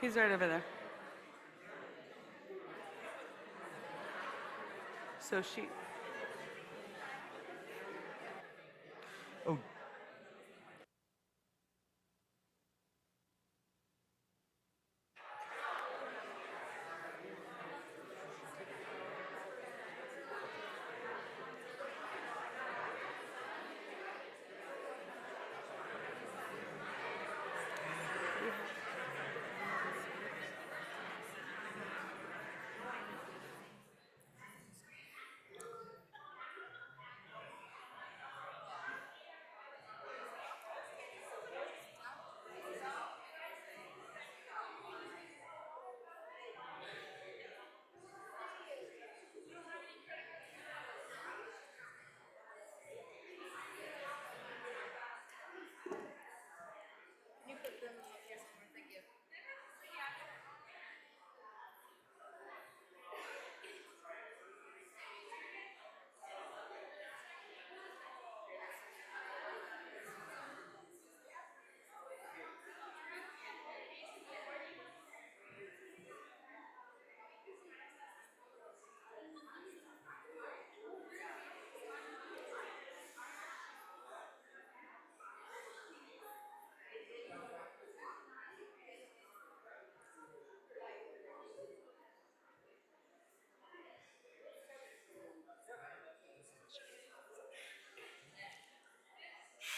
He's right over there. So she. Oh,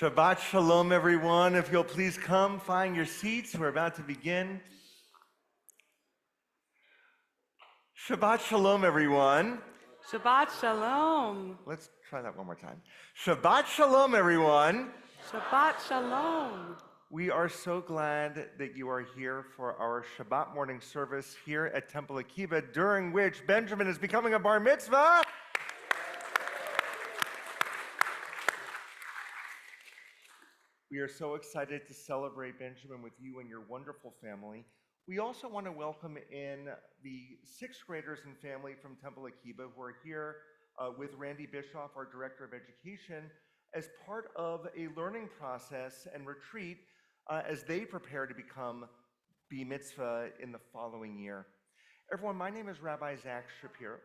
Shabbat Shalom, everyone. If you'll please come, find your seats. We're about to begin. Shabbat Shalom, everyone. Shabbat Shalom. Let's try that one more time. Shabbat Shalom, everyone. Shabbat Shalom. We are so glad that you are here for our Shabbat morning service here at Temple Akiba, during which Benjamin is becoming a bar mitzvah. We are so excited to celebrate Benjamin with you and your wonderful family. We also want to welcome in the sixth graders and family from Temple Akiba who are here with Randy Bischoff, our Director of Education, as part of a learning process and retreat as they prepare to become B Mitzvah in the following year. Everyone, my name is Rabbi Zach Shapiro.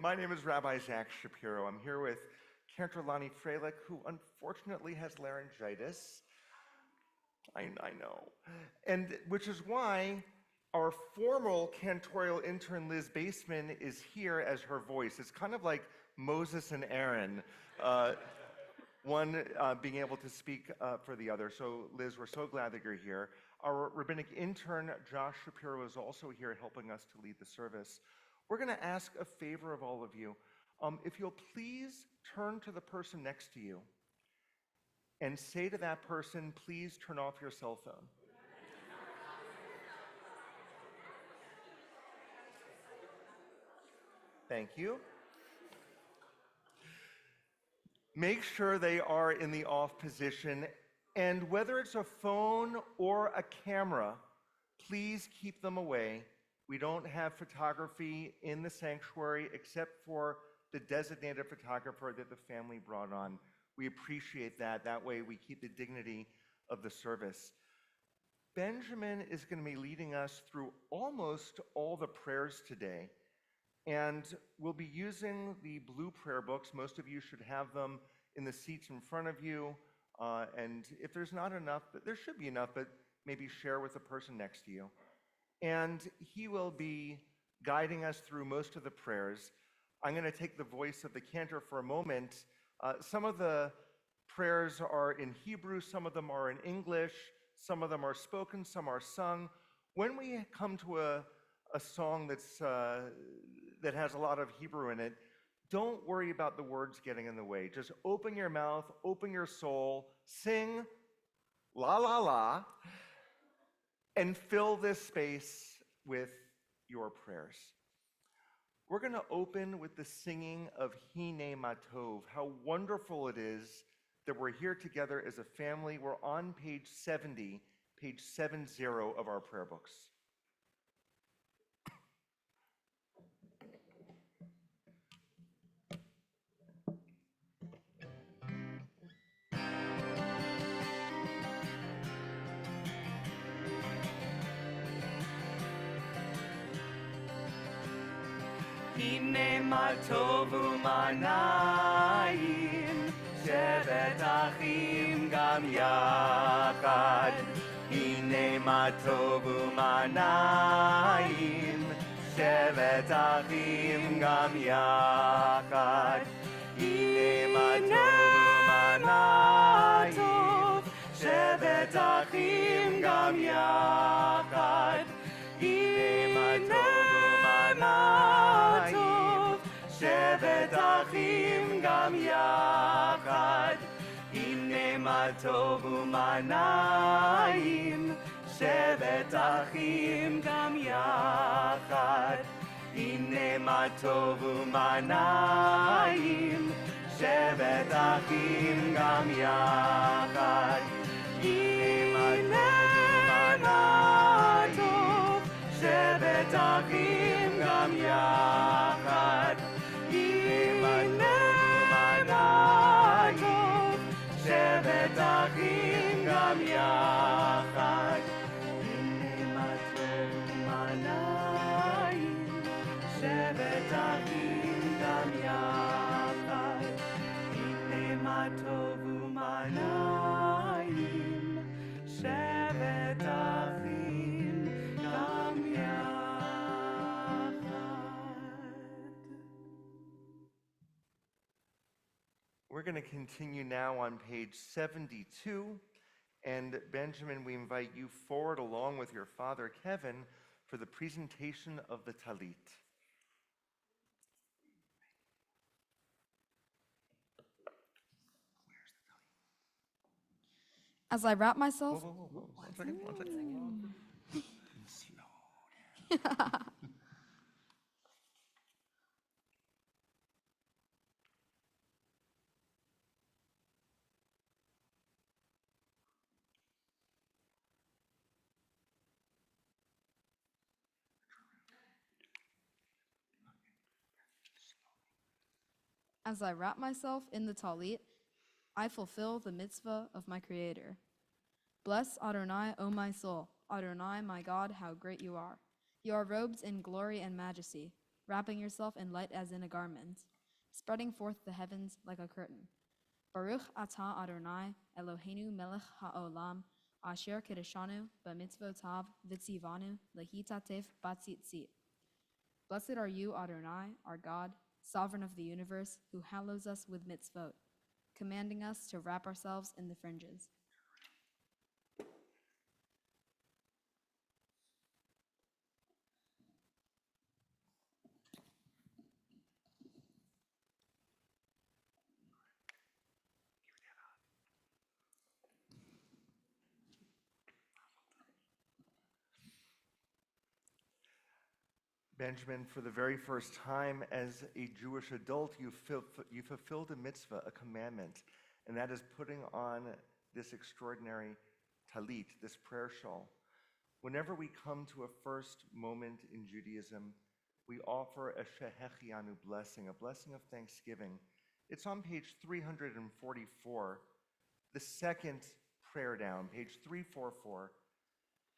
My name is Rabbi Zach Shapiro. I'm here with Cantor Lonnie Freilich, who unfortunately has laryngitis. I know. And which is why our formal cantorial intern, Liz Baseman, is here as her voice. It's kind of like Moses and Aaron, one being able to speak for the other. So Liz, we're so glad that you're here. Our rabbinic intern, Josh Shapiro, is also here helping us to lead the service. We're gonna ask a favor of all of you. If you'll please turn to the person next to you and say to that person, please turn off your cell phone. Thank you. Make sure they are in the off position, and whether it's a phone or a camera, please keep them away. We don't have photography in the sanctuary except for the designated photographer that the family brought on. We appreciate that. That way we keep the dignity of the service. Benjamin is going to be leading us through almost all the prayers today. And we'll be using the blue prayer books. Most of you should have them in the seats in front of you. And if there's not enough, but there should be enough, but maybe share with the person next to you. And he will be guiding us through most of the prayers. I'm going to take the voice of the cantor for a moment. Some of the prayers are in Hebrew, some of them are in English, some of them are spoken, some are sung. When we come to a song that has a lot of Hebrew in it, don't worry about the words getting in the way. Just open your mouth, open your soul, sing la la la, and fill this space with your prayers. We're going to open with the singing of Hine Matov. How wonderful it is that we're here together as a family. We're on page 70 of our prayer books. הנה מה טוב ומה נעים, שבת אחים גם יחד. הנה מה טוב ומה נעים, שבת אחים גם יחד. הנה מה טוב ומה נעים, שבת אחים גם יחד. הנה מה טוב, שבת אחים גם יחד. הנה מה טוב ומה נעים, שבת אחים גם יחד. הנה מה טוב ומה נעים, שבת אחים גם יחד. הנה מה טוב, שבת אחים גם יחד. הנה מה טוב, שבת אחים גם יחד. הנה מה טוב ומה נעים, שבת אחים גם יחד. הנה מה טוב ומה נעים, שבת אחים גם יחד. We're going to continue now on page 72. And Benjamin, we invite you forward along with your father, Kevin, for the presentation of the Talit. As I wrap myself... Whoa. One second. Slow down. As I wrap myself in the Talit, I fulfill the mitzvah of my Creator. Bless Adonai, O my soul. Adonai, my God, how great you are. You are robed in glory and majesty, wrapping yourself in light as in a garment, spreading forth the heavens like a curtain. Baruch atah Adonai, Eloheinu melech ha'olam, asher kedeshanu b'mitzvotav v'tzivanu lehitatef batzitzit. Blessed are you, Adonai, our God, sovereign of the universe, who hallows us with mitzvot, commanding us to wrap ourselves in the fringes. Benjamin, for the very first time as a Jewish adult, you fulfilled a mitzvah, a commandment, and that is putting on this extraordinary talit, this prayer shawl. Whenever we come to a first moment in Judaism, we offer a shehechianu blessing, a blessing of thanksgiving. It's on page 344, the second prayer down, page 344.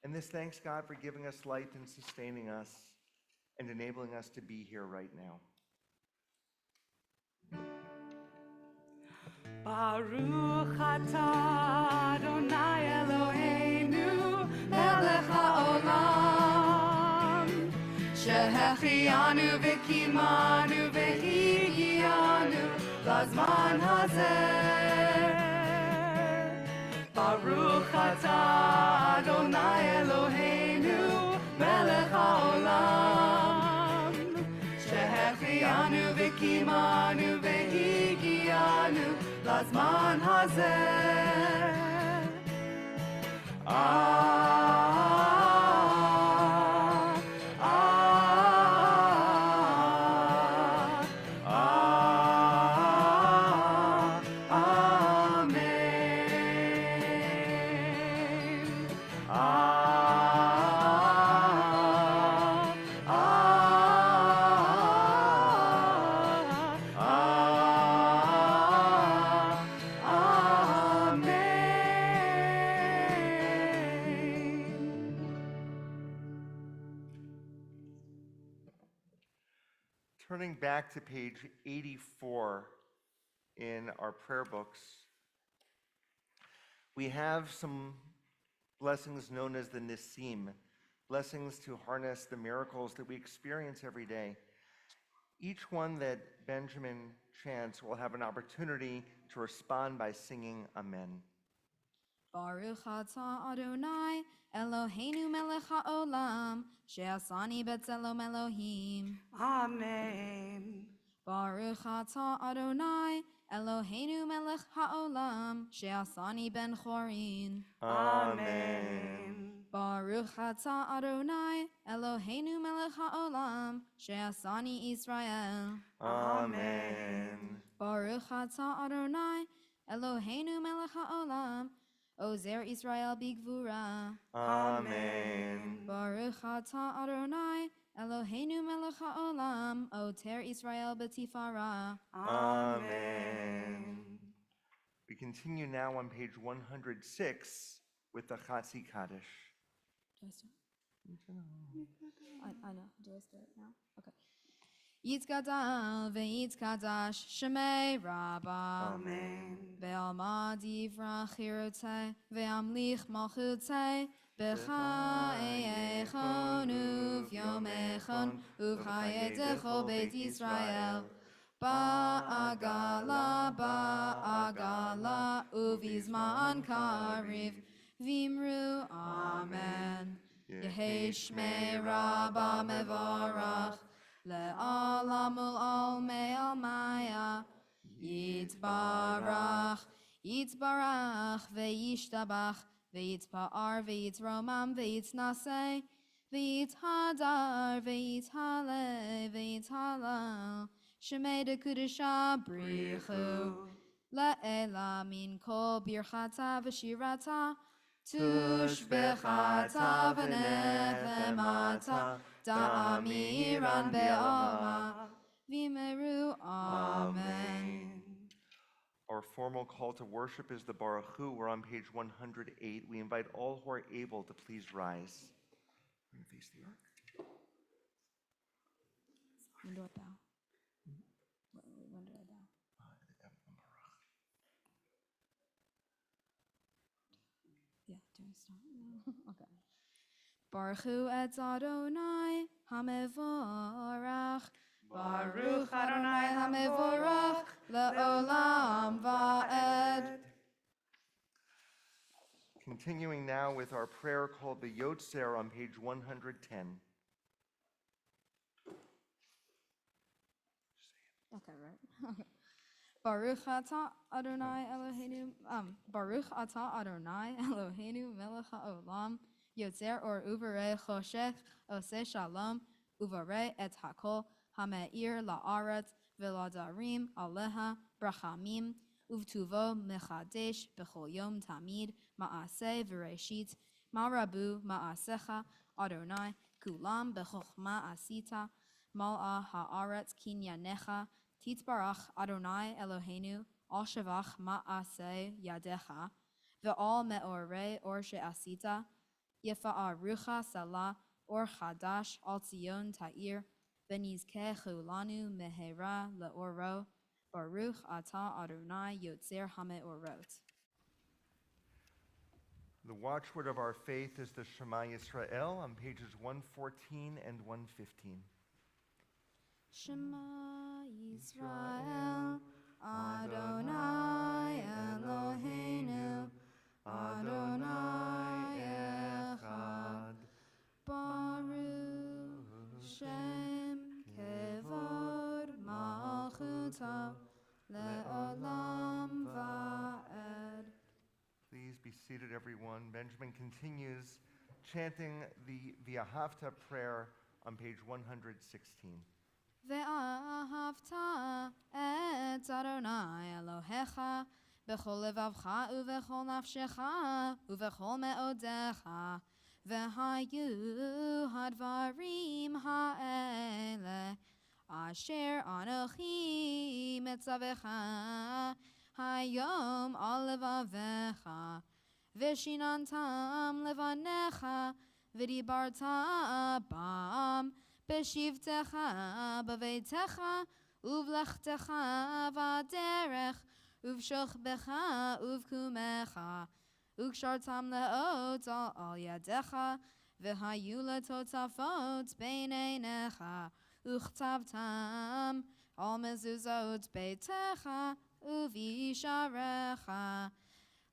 And this thanks God for giving us life and sustaining us and enabling us to be here right now. Baruch atah Adonai Eloheinu melech haolam, shehechianu v'kimanu v'higianu lazman hazeh. Baruch atah Adonai Eloheinu melech haolam, shehechianu v'kimanu v'higianu lazman hazeh. Turning back to page 84 in our prayer books, we have some blessings known as the Nisim, blessings to harness the miracles that we experience every day. Each one that Benjamin chants will have an opportunity to respond by singing Amen. Baruch atah Adonai, Eloheinu melech haolam, she'asani b'tzelom Elohim. Amen. Baruch atah Adonai, Eloheinu melech haolam, she'asani ben chorin. Amen. Baruch atah Adonai, Eloheinu melech haolam, she'asani Israel. Amen. Baruch atah Adonai, Eloheinu melech haolam, Ozer Israel bigvura. Amen. Baruch atah Adonai, Eloheinu melech haolam, Oter Israel b'tifara. Amen. We continue now on page 106 with the Chatzi Kaddish. Do I start? I know. Do I start now? Okay. Yitzgadal ve'yitzkadash shemei rabba. Amen. Ve'alma divra chirotei ve'amlich malchutei b'cha eichon u'vyom echon u'chayei dechol beit Yisrael. Ba'agala uvizman kariv vimru amen. Yehei shmei rabba mevarach le'alam ul'almei almaya yitbarach ve'yishtabach ve'yitpa'ar ve'yitromam ve'yitnaseh ve'yithadar ve'yithale ve'yithalal shemei dekudesha brichu le'ela min kol birchata v'shirata tushbechata v'nechemata da'amiran be'alma v'meru amen. Our formal call to worship is the Baruch Hu. We're on page 108. We invite all who are able to please rise. We're going to face the ark. When do I bow? When do I bow? Yeah, do I start now? Okay. Baruch Hu et Adonai hamevorach. Baruch Adonai hamevorach le'olam va'ed. Continuing now with our prayer called the Yotzer on page 110. Okay, right? Baruch atah Adonai Eloheinu, Baruch atah Adonai Eloheinu melech haolam, yotzer or uvarei choshech, oseh shalom, uvarei et hakol, hameir la'aretz, veladarim aleha, brachamim, uvtuvo mechadesh bechol yom tamid, ma'aseh v'reshit, ma'rabu ma'asecha, Adonai, kulam bechochma asita, mal'a ha'aretz kinyanecha, Titbarach Adonai Eloheinu, al shavach ma'aseh yadecha, ve'al me'orei or she'asita, yefa'arucha salah or chadash al tzion ta'ir, v'nizkeh lanu mehera le'oro, baruch atah Adonai yotzer hame'orot. The watchword of our faith is the Shema Yisrael on pages 114 and 115. Shema Yisrael, Adonai Eloheinu, Adonai Echad, Baruch Shem Kevod Malchuta Le'olam Va'ed. Please be seated, everyone. Benjamin continues chanting the V'ahavta prayer on page 116. ואהבת את אדוני אלוהיך בכל לבבך ובכל נפשך ובכל מאודיך והיו הדברים האלה אשר אנוכי מצווך היום על לבביך ושיננתם לבניך ודיברת בם בשבתך בביתך ובלכתך בדרך ובשוכבך ובקומך וקשרתם לאות על ידיך והיו לטוטפות בין עיניך וכתבתם על מזוזות ביתך ובשעריך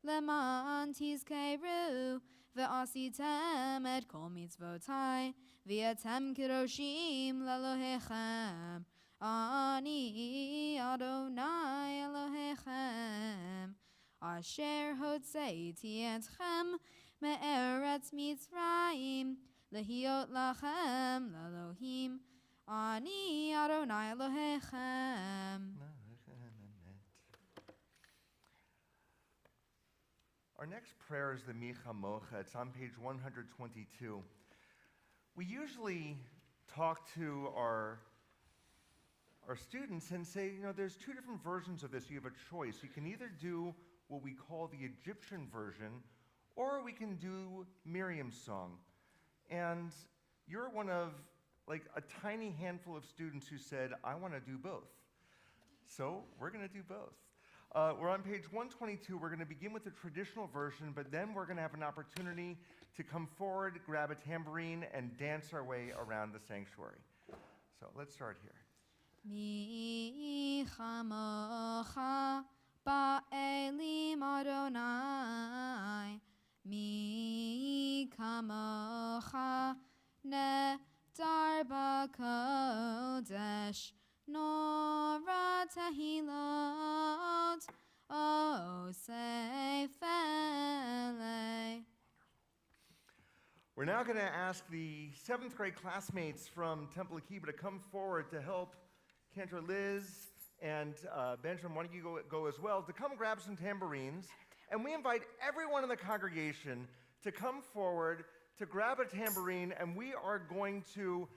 למען תזכרו ועשיתם את כל מצוותי ואתם קדושים לאלוהיכם אני אדוני אלוהיכם אשר הוצאתי אתכם מארץ מצרים להיות לכם לאלוהים אני אדוני אלוהיכם. Our next prayer is the Micha Mocha. It's on page 122. We usually talk to our students and say, there's two different versions of this. You have a choice. You can either do what we call the Egyptian version, or we can do Miriam's song. And you're one of like a tiny handful of students who said, I want to do both. So we're going to do both. We're on page 122. We're going to begin with the traditional version, but then we're going to have an opportunity to come forward, grab a tambourine, and dance our way around the sanctuary. So let's start here. Mi chamocha ba'elim Adonai, mi kamocha nedar b'kodesh, nora tehilot osefele. We're now going to ask the 7th grade classmates from Temple Akiba to come forward to help Cantor Liz and Benjamin, why don't you go as well, to come grab some tambourines. And we invite everyone in the congregation to come forward to grab a tambourine, and we are going to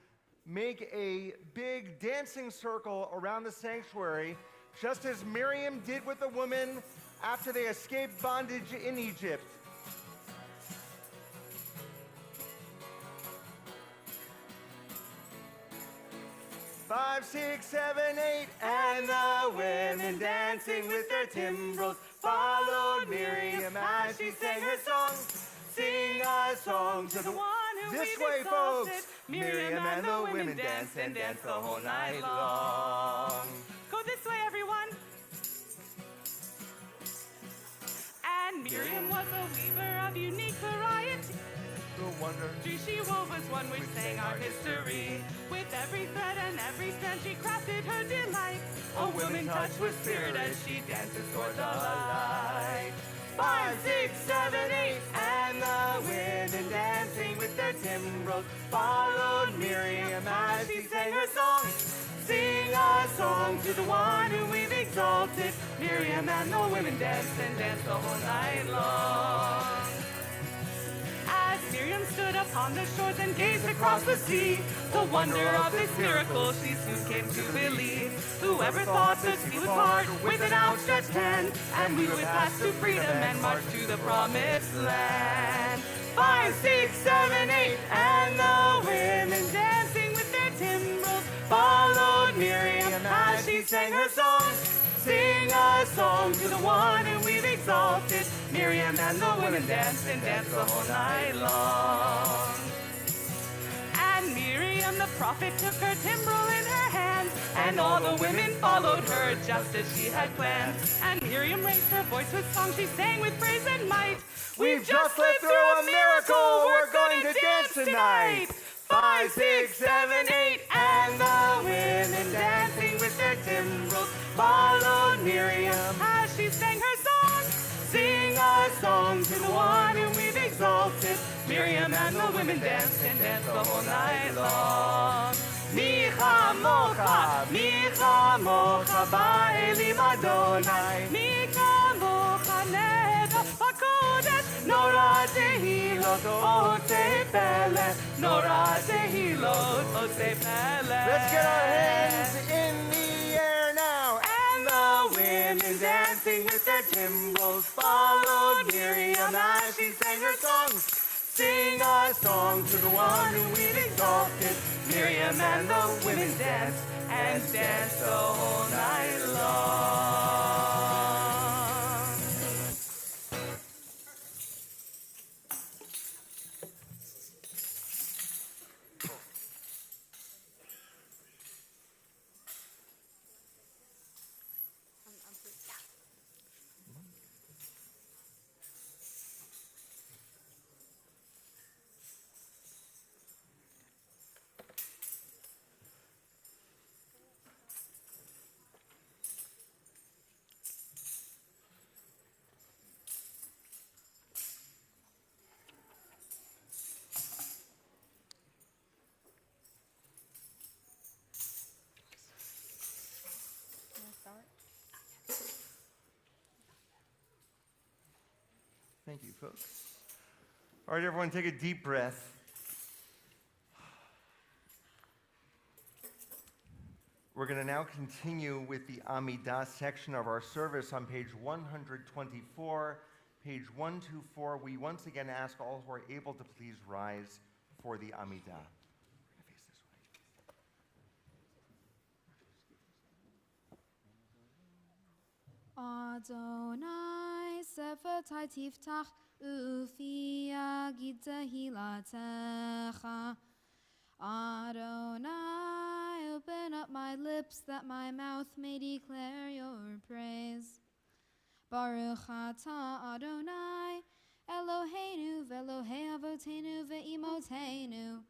make a big dancing circle around the sanctuary, just as Miriam did with the women after they escaped bondage in Egypt. 5, 6, 7, 8, and the women dancing with their timbrels followed Miriam as she sang her song. Sing a song to the one who this way, folks. Miriam and the women dance and dance the whole night long. Go this way, everyone. And Miriam was a weaver of unique variety. The wonder She wove was one which sang our history. With every thread and every strand she crafted her delight. A woman touched with spirit as she dances toward the light. 5, 6, 7, 8, and the women dancing with their timbrels followed Miriam as she sang her song. Sing a song to the one who we've exalted. Miriam and the women danced and danced the whole night long. As Miriam stood upon the shores and gazed across the sea, the wonder of this miracle she soon came to believe. Whoever thought the sea would part with an outstretched hand, and we would pass to freedom and march to the promised land. 5, 6, 7, 8, and the women dancing with their timbrels followed Miriam as she sang her song. Sing a song to the one whom we've exalted. Miriam and the women danced and danced the whole night long. And Miriam the prophet took her timbrel in her hand, and all the women followed her just as she had planned. And Miriam raised her voice with song, she sang with praise and might. We've just lived through a miracle, we're going to dance tonight. 5, 6, 7, 8, and the women dancing with their timbrels followed Miriam As she sang her song, Sing a song to the one whom we've exalted. Miriam and the women danced and danced the whole night long. Micha mocha ba'elim Adonai. Micha mocha neda b'kodesh, Nora tehilot osei pele. nora tehilot osei pele. Let's get our hands in the air now. And the women dancing with their timbrels followed Miriam as she sang her song. Sing a song to the one who we've exalted. Miriam and the women danced and danced the whole night long. Thank you, folks. All right, everyone, take a deep breath. We're going to now continue with the Amidah section of our service on page 124. Page 124, we once again ask all who are able to please rise for the Amidah. Adonai sefatai tiftach ufi yagid tehilatecha. Adonai, open up my lips that my mouth may declare your praise. Baruch atah Adonai, Eloheinu ve'Elohei avotenu ve'imotenu,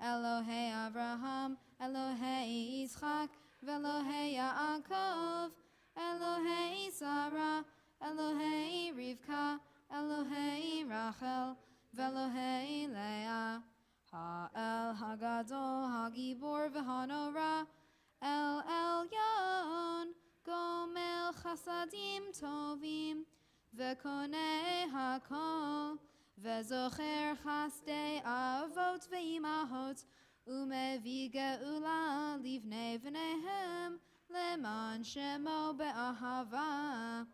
Elohei Avraham, Elohei Yitzchak, ve'Elohei Yaakov, Elohei Sarah, Elohei Rivka, Elohei Rachel, ve'Elohei Leah, Ha'el Hagadol, Hagibor v'Hanora, El Elyon, Gomel Chasadim Tovim, Ve'Konei Hakol, Ve'Zocher Chasdei Avot ve'Imahot, Umevi Geula Livnei V'nehem, Leman Shemo Be'ahava,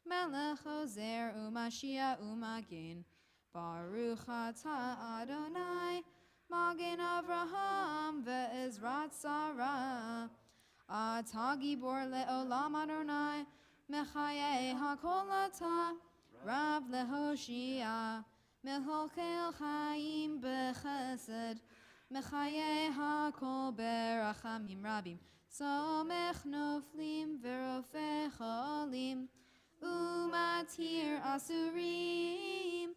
Melech Ozer U'Mashiach U'Magin, Baruch Atah Adonai, Magen Avraham Ve'Ezrat Sarah, Atah Gibor Le'olam Adonai, Mechaye HaKol Atah, Rav Lehoshia, Mecholkel Chaim B'Chesed, Mechaye HaKol Berachamim Rabim, Somech Noflim Ve'Rofeh Cholim, Umatir Asurim,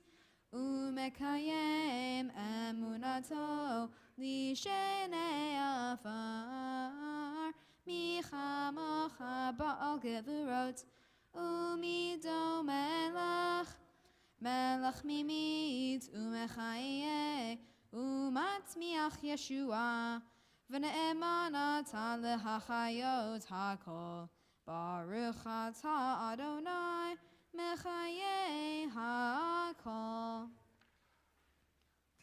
Umekayem Emunato Lishenei Afar, Michamocha Ba'al Gevurot, Umido Melech, Melech Mimit, Umechaye, Umatmiach Yeshua, V'ne'eman atah lehachayot hakol, Baruch atah Adonai, Mechaye hakol.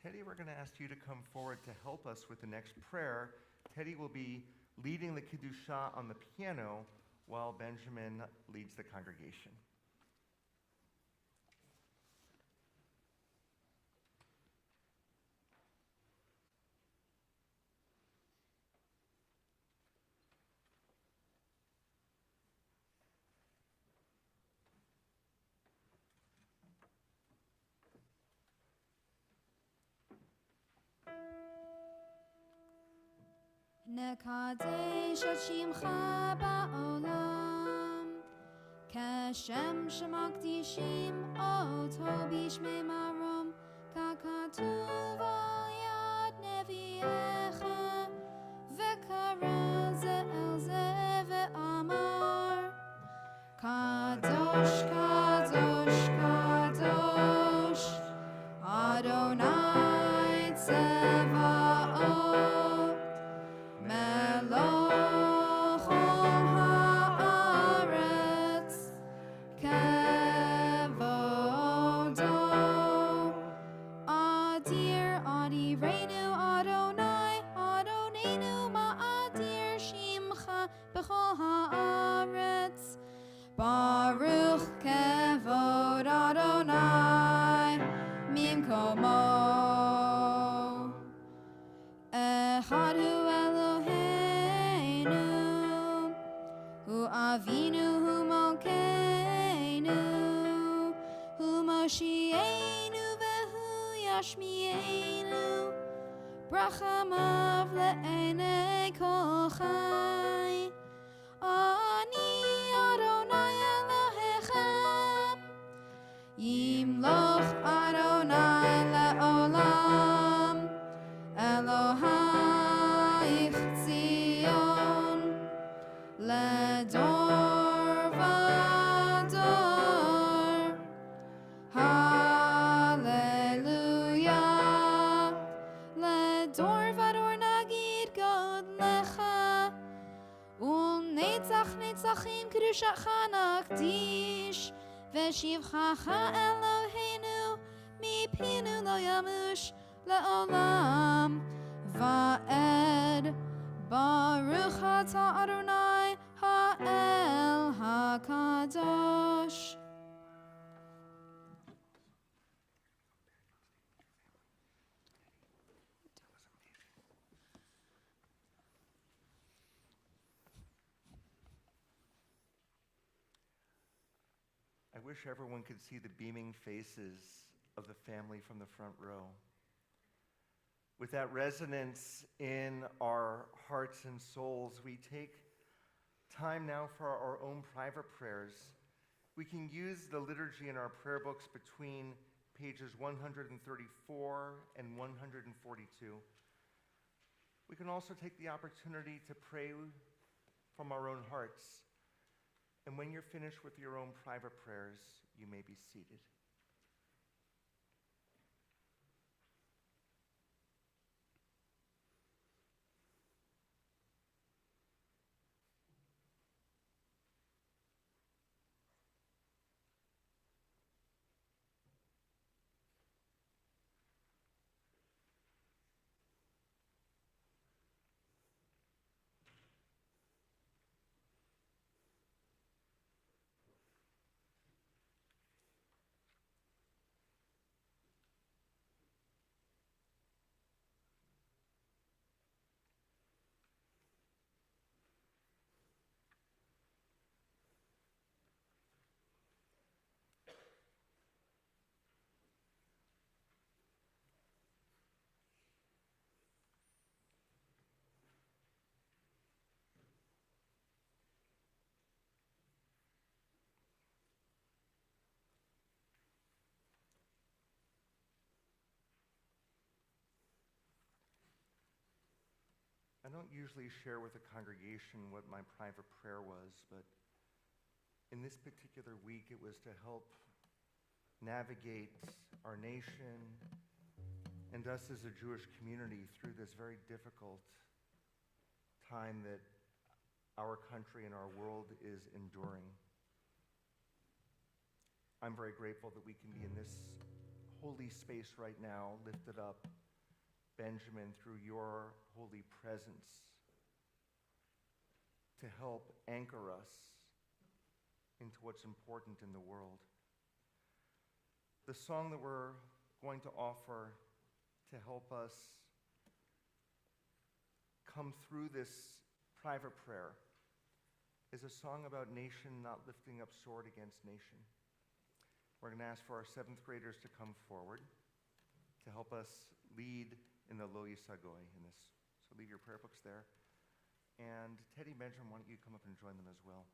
Teddy, we're going to ask you to come forward to help us with the next prayer. Teddy will be leading the Kiddushah on the piano while Benjamin leads the congregation. Nekadesh et shimcha ba'olam, Kashem shemakdishim oto bishmei marom, Kakatuv al yad neviecha, Vekara ze el ze ve'amar, Kadosh, Kadosh, Kadosh, Adonai Tzevaot, Meloch ha'aretz, Kevodo, Adir, Adirenu, Adonai, Adonenu, Ma'adir Shimcha, B'chol ha'aretz, Baruch Kevodo. yashmienu brachamav le'enei kol chai. Ani Adonai Elohechem, Yimloch Adonai le'olam, Elohayich Tzion, ledor vador. Hallelujah, ledor vador nagid God lecha. Netzach netzachim kedushacha nakdish, v'shivchacha Eloheinu mipinu lo yamush le'olam va'ed. Baruch atah Adonai ha'el hakadosh. I wish everyone could see the beaming faces of the family from the front row. With that resonance in our hearts and souls, we take time now for our own private prayers. We can use the liturgy in our prayer books between pages 134 and 142. We can also take the opportunity to pray from our own hearts. And when you're finished with your own private prayers, you may be seated. I don't usually share with the congregation what my private prayer was, but in this particular week, it was to help navigate our nation and us as a Jewish community through this very difficult time that our country and our world is enduring. I'm very grateful that we can be in this holy space right now, lifted up, Benjamin, through your holy presence to help anchor us into what's important in the world. The song that we're going to offer to help us come through this private prayer is a song about nation not lifting up sword against nation. We're going to ask for our 7th graders to come forward to help us lead in the Lo Yisagoy in this. So leave your prayer books there. And Teddy, Benjamin, why don't you come up and join them as well?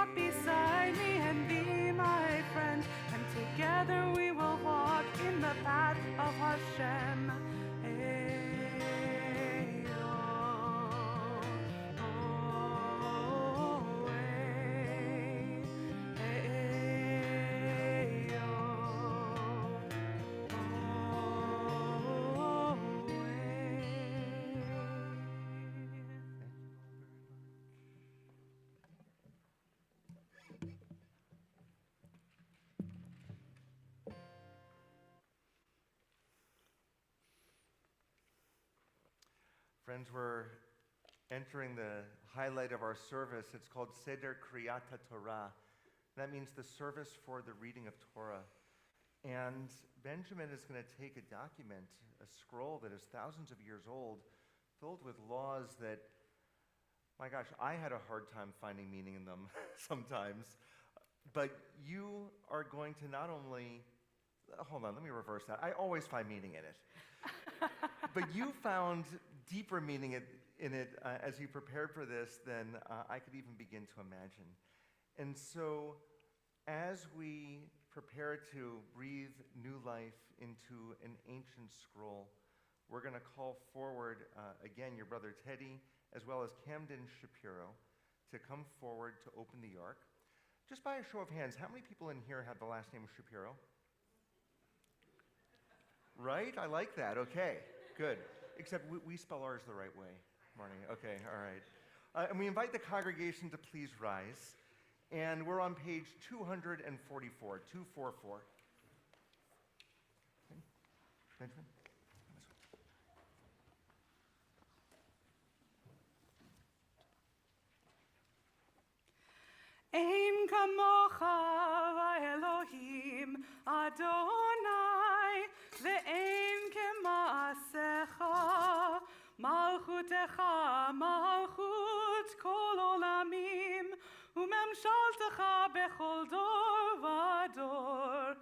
walk beside me and be my friend, and together we will walk in the path of Hashem. Friends, we're entering the highlight of our service. It's called Seder Kriyat Torah. That means the service for the reading of Torah. And Benjamin is going to take a document, a scroll that is thousands of years old, filled with laws that, my gosh, I had a hard time finding meaning in them sometimes. But you are going to not only, hold on, let me reverse that. I always find meaning in it. But you found deeper meaning in it as you prepared for this than I could even begin to imagine. And so as we prepare to breathe new life into an ancient scroll, we're going to call forward, again, your brother Teddy, as well as Camden Shapiro, to come forward to open the Ark. Just by a show of hands, how many people in here have the last name Shapiro? Right? I like that. Okay, good. Except we spell ours the right way. Morning. Okay, all right. And we invite the congregation to please rise. And we're on page 244, 244. Okay. Benjamin? Ein kamocha Elohim Adonai ve'ein kemaasecha malchutecha malchut kol olamim umemshaltecha bechol dor vador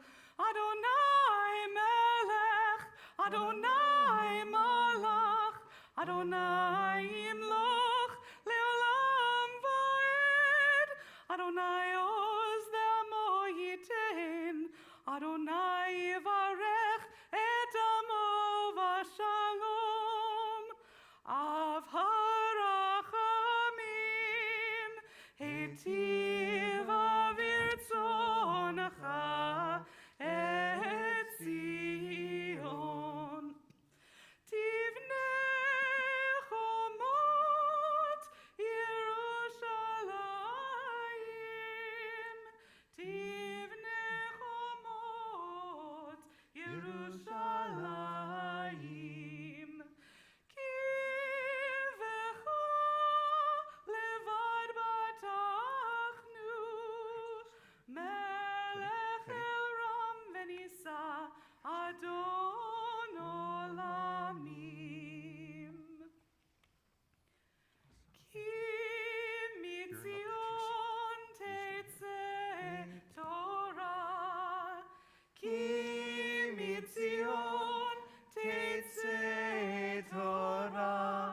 Adonai melech Adonai malach Adonai imloch leolam vaed Adonai oz ve'amo yitain Adonai yivarech et amo v'shalom av harachamim heitiv avirtzonecha et Zion Tivne chomot Yerushalayim Tivne chomot Yerushalayim Kivecha levad batachnu Melech el ram venisa Adon olamim Ki mitzion tetzeh Torah Ki mitzion tetzeh Torah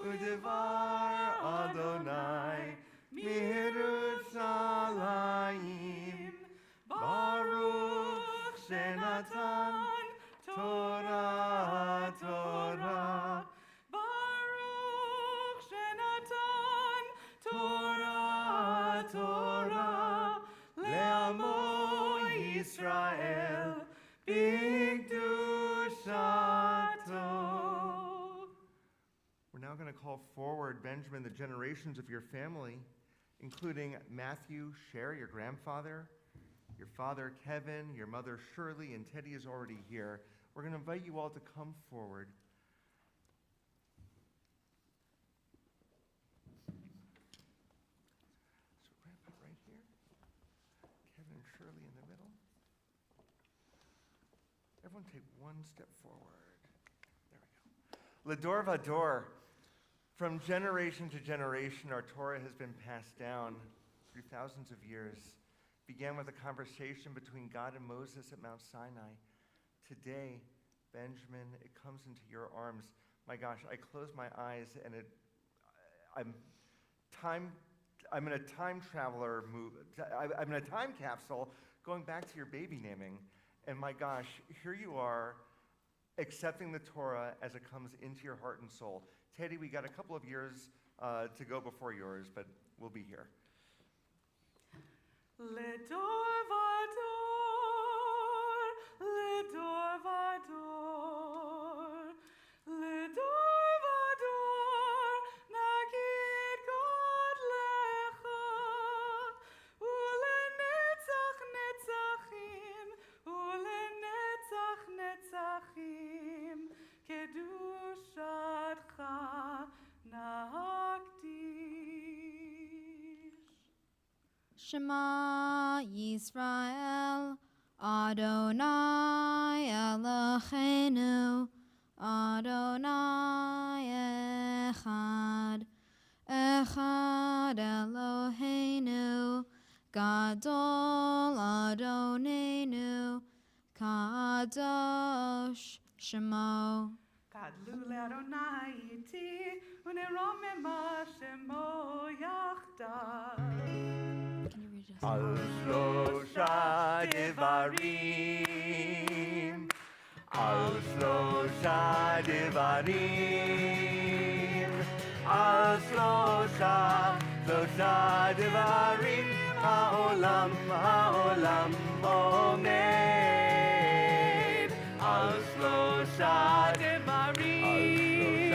Udevar Adonai Mirushalayim Baruch Shenatan Torah Torah Baruch Shenatan Torah Torah Le'amo Yisrael B'Kedushato. We're now going to call forward, Benjamin, the generations of your family, including Matthew, Sher, your grandfather, your father, Kevin, your mother, Shirley, and Teddy is already here. We're going to invite you all to come forward. So Grandpa right here, Kevin and Shirley in the middle. Everyone take one step forward. There we go. L'dor vador. From generation to generation, our Torah has been passed down through thousands of years. Began with a conversation between God and Moses at Mount Sinai. Today, Benjamin, it comes into your arms. My gosh, I close my eyes and time I'm in a time traveler I'm in a time capsule going back to your baby naming. And my gosh, here you are accepting the Torah as it comes into your heart and soul. Teddy, we got a couple of years to go before yours, but we'll be here. Ledor vador, ledor vador, ledor vador, nagid God lecha, ulenetzach netzachim, ulenetzach netzachim, kedushatcha nahakdish. Shema Yisrael, Adonai Eloheinu, Adonai Echad, Echad Eloheinu, Gadol Adonenu, Kadosh Shemo. Gadlu le'Adonai iti, uneromema shemo yachdav. Can you read us? Al shlosha devarim, al shlosha devarim, al shlosha devarim, ha'olam omed, al shlosha devarim,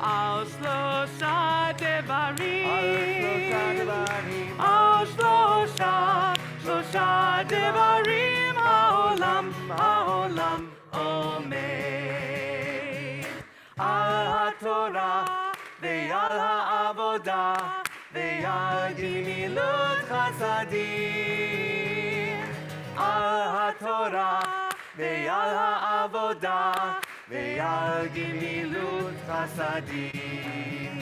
Al shlosha devarim, al shlosha devarim, ha'olam omed. Al ha'torah ve'al ha'avodah ve'al gimilut chasadim. Al ha'torah ve'al ha'avodah ve'al gimilut chasadim.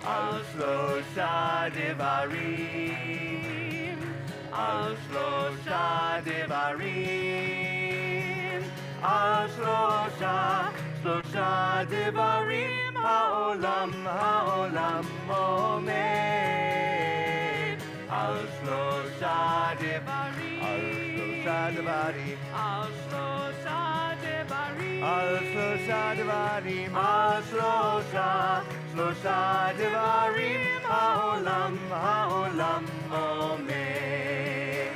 Al shlosha devarim, al shlosha devarim, al shlosha devarim, ha'olam omed. Al shlosha devarim, Al shlosha devarim, al shlosha devarim, al shlosha devarim, ha'olam omed.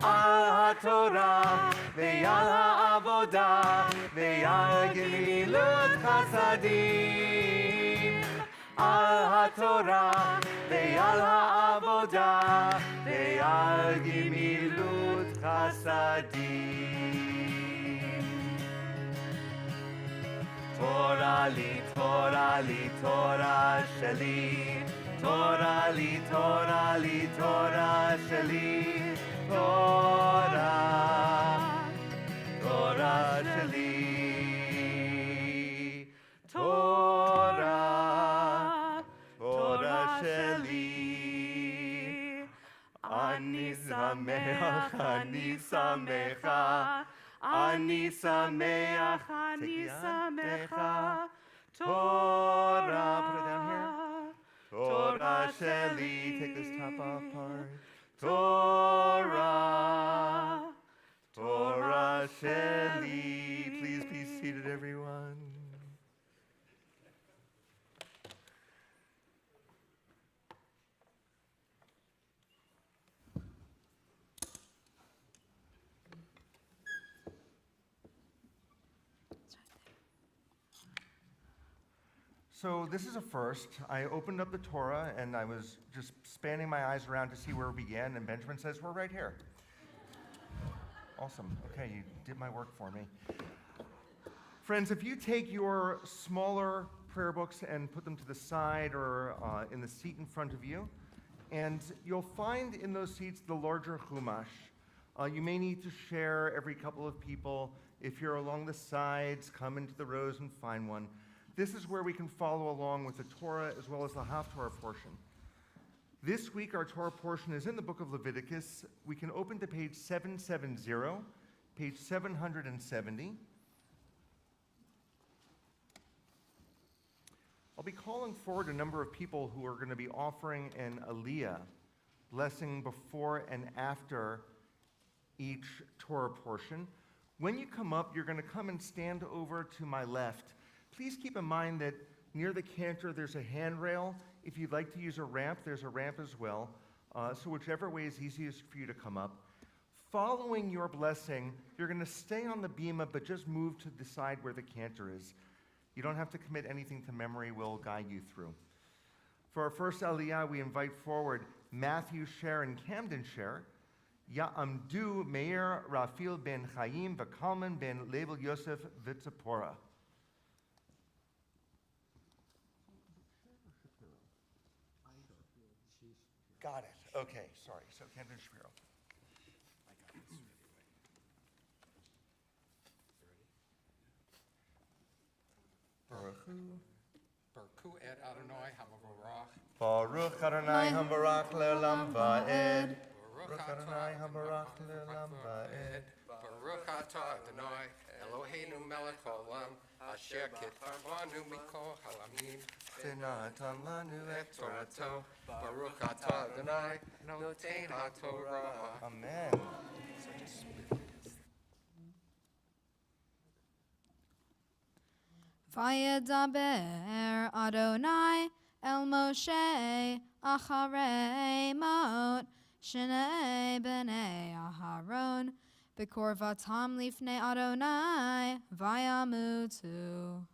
Al ha'torah ve'al ha'avodah ve'al gimilut chasadim. Al ha'torah ve'al ha'avodah ve'al gimilut chasadim. Torah li, Torah li, Torah sheli. Torah li, Torah li, Torah sheli. Torah, Torah sheli. Torah, Torah sheli. Ani sameach, ani samecha. Ani sameach, Ani samecha. Torah, put it down here. Torah sheli, take this top off part. Torah, Torah sheli. Please be seated, everyone. So this is a first. I opened up the Torah and I was just spanning my eyes around to see where we began, and Benjamin says, we're right here. Awesome. Okay, you did my work for me. Friends, if you take your smaller prayer books and put them to the side or in the seat in front of you, and you'll find in those seats the larger Chumash. You may need to share every couple of people. If you're along the sides, come into the rows and find one. This is where we can follow along with the Torah as well as the Haftorah portion. This week, our Torah portion is in the book of Leviticus. We can open to page 770, page 770. I'll be calling forward a number of people who are going to be offering an aliyah, blessing before and after each Torah portion. When you come up, you're going to come and stand over to my left. Please keep in mind that near the cantor there's a handrail. If you'd like to use a ramp, there's a ramp as well. So whichever way is easiest for you to come up. Following your blessing, you're going to stay on the bima, but just move to the side where the cantor is. You don't have to commit anything to memory. We'll guide you through. For our first aliyah, we invite forward Matthew Sher and Camden Sher. Ya'amdu Meir Rafil ben Chaim v'Kalman ben Level Yosef v'Tzipora. Got it. Okay, sorry. So Camden Shapiro. Baruch et Adonai Hamavorach. Baruch Adonai Hambarach le'olam va'ed. Baruch Adonai Hambarach le'olam va'ed. Baruch atah Adonai Eloheinu melech haolam asher kitarbanu mikol halamim V'natan lanu et Torato. Baruch atah Adonai notein haTorah. Amen. Vayedaber Adonai el Moshe acharei mot shnei bnei Aharon bekorvatam lifnei Adonai vayamutu.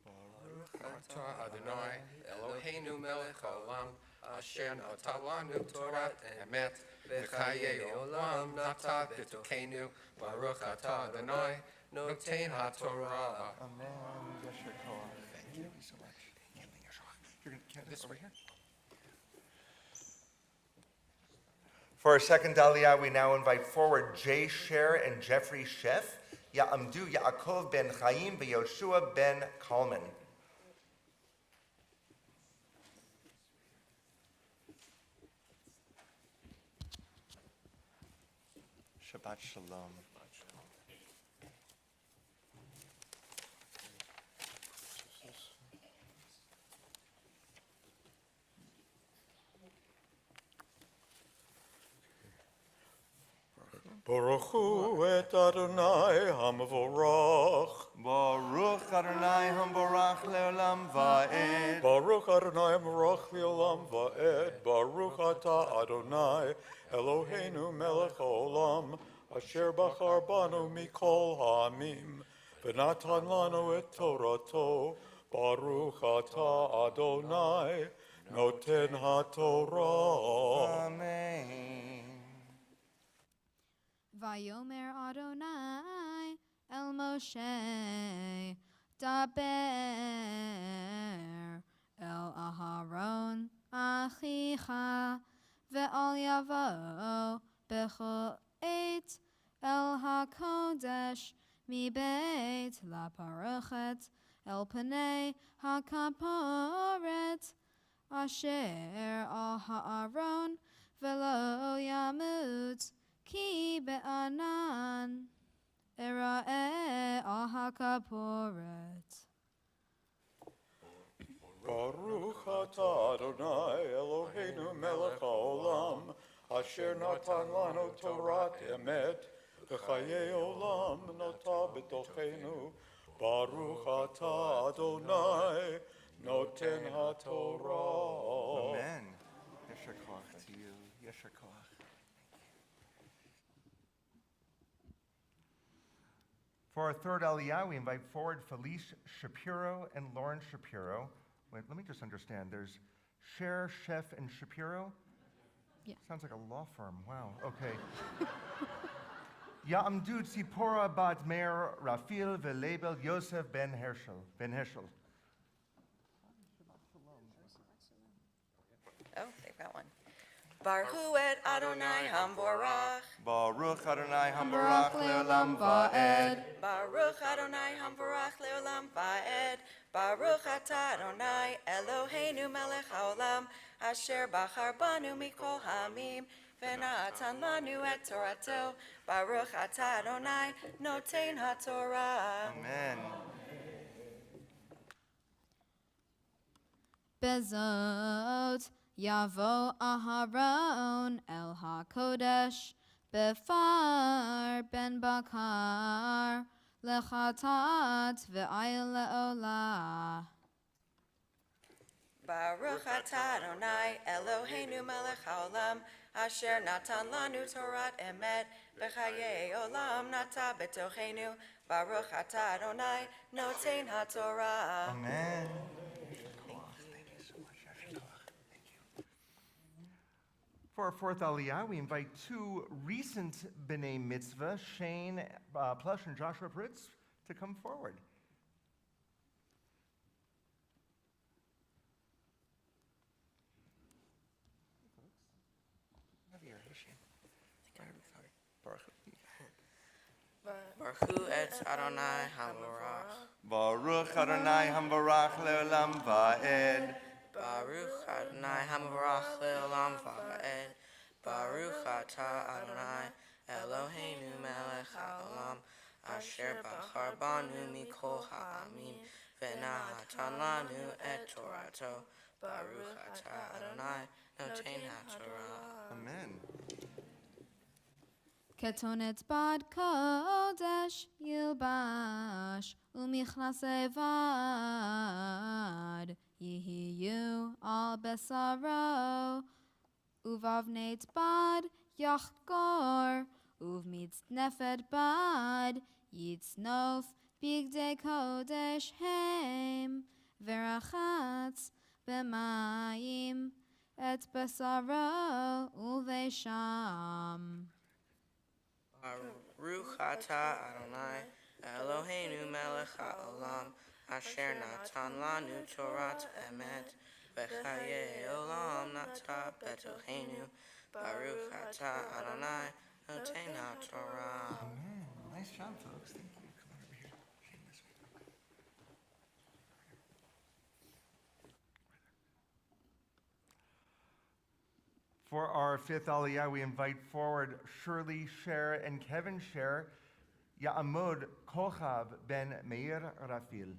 Baruch atah Adonai Eloheinu melech haolam asher natan lanu Torat emet v'chayei olam nata b'tokenu. Baruch atah Adonai notein haTorah. Amen. Yesher Koach. Thank you so much. You're going to this over here. For our second aliyah, we now invite forward Jay Sher and Jeffrey Sheff. Ya'amdu Yaakov ben Chaim v'Yoshua ben Kalman. Shabbat Shalom. Baruch hu et Adonai Hamavorach. Baruch Adonai Hambarach le'olam va'ed. Baruch Adonai Hamavorach le'olam va'ed. Baruch atah Adonai Eloheinu melech haolam asher bachar banu mikol ha'amim v'natan lanu et Torato. Baruch atah Adonai noten haTorah. Amen. Vayomer Adonai el Moshe daber el Aharon achicha ve'al yavo bechol et el hakodesh mi beit la parochet el panei hakaporet asher al ha'aron velo yamut ki be'anan era'e al hakaporet. Baruch atah Adonai Eloheinu melech haolam asher natan lanu Torat emet v'chayei olam nota b'tochenu. Baruch atah Adonai noten haTorah. Amen. Yesher Koach to you. Yesher Koach. For our third aliyah, we invite forward Felice Shapiro and Lauren Shapiro. Wait, let me just understand. There's Sher, Sheff, and Shapiro? Yeah. Sounds like a law firm. Wow, okay. Ya'amdu Tzipora bat Meir Rafil ve'Label Yosef ben Hershel. Oh, they've got one. Baruch et Adonai Hamborach. Baruch Adonai Hambarach le'olam va'ed. Baruch Adonai Hamborach le'olam va'ed. Baruch atah Adonai Eloheinu melech haolam asher bachar banu mikol ha'amim v'natan lanu et Torato. Baruch atah Adonai notein haTorah. Amen. Bezot Yavo Aharon El HaKodesh Befar Ben Bakar Lechatat Ve'ayil Le'olah. Baruch atah Adonai Eloheinu melech haolam asher natan lanu Torat emet v'chayei olam nata betochenu. Baruch atah Adonai noten haTorah. Amen. For our fourth Aliyah, we invite two recent B'nai Mitzvah, Shane Plush and Joshua Pritz, to come forward. Baruch et Adonai Hamarach. Baruch Adonai Hambarach Leolam Va'ed. Baruch Adonai Hamarach Leolam Va'ed. Baruch atah Adonai Eloheinu melech haolam asher bachar banu mikol ha'amim v'natan lanu et Torato. Baruch atah Adonai noten haTorah. Amen. Ketonet bad kodesh yilbash umichnasei vad yihiyu al besaro uvavnet bad yachgor uvmitz nefed bad yitznof bigdei kodesh heim verachatz b'mayim et besaro uvesham. Baruch atah Adonai Eloheinu melech haolam asher natan lanu Torat emet v'chayei olam nata betochenu. Baruch atah Adonai noten haTorah. Amen. Nice job, folks. Thank you. Come on over here. Shane, this way. For our fifth Aliyah, we invite forward Shirley Sher and Kevin Sher, Ya'amud Kochav ben Meir Rafil.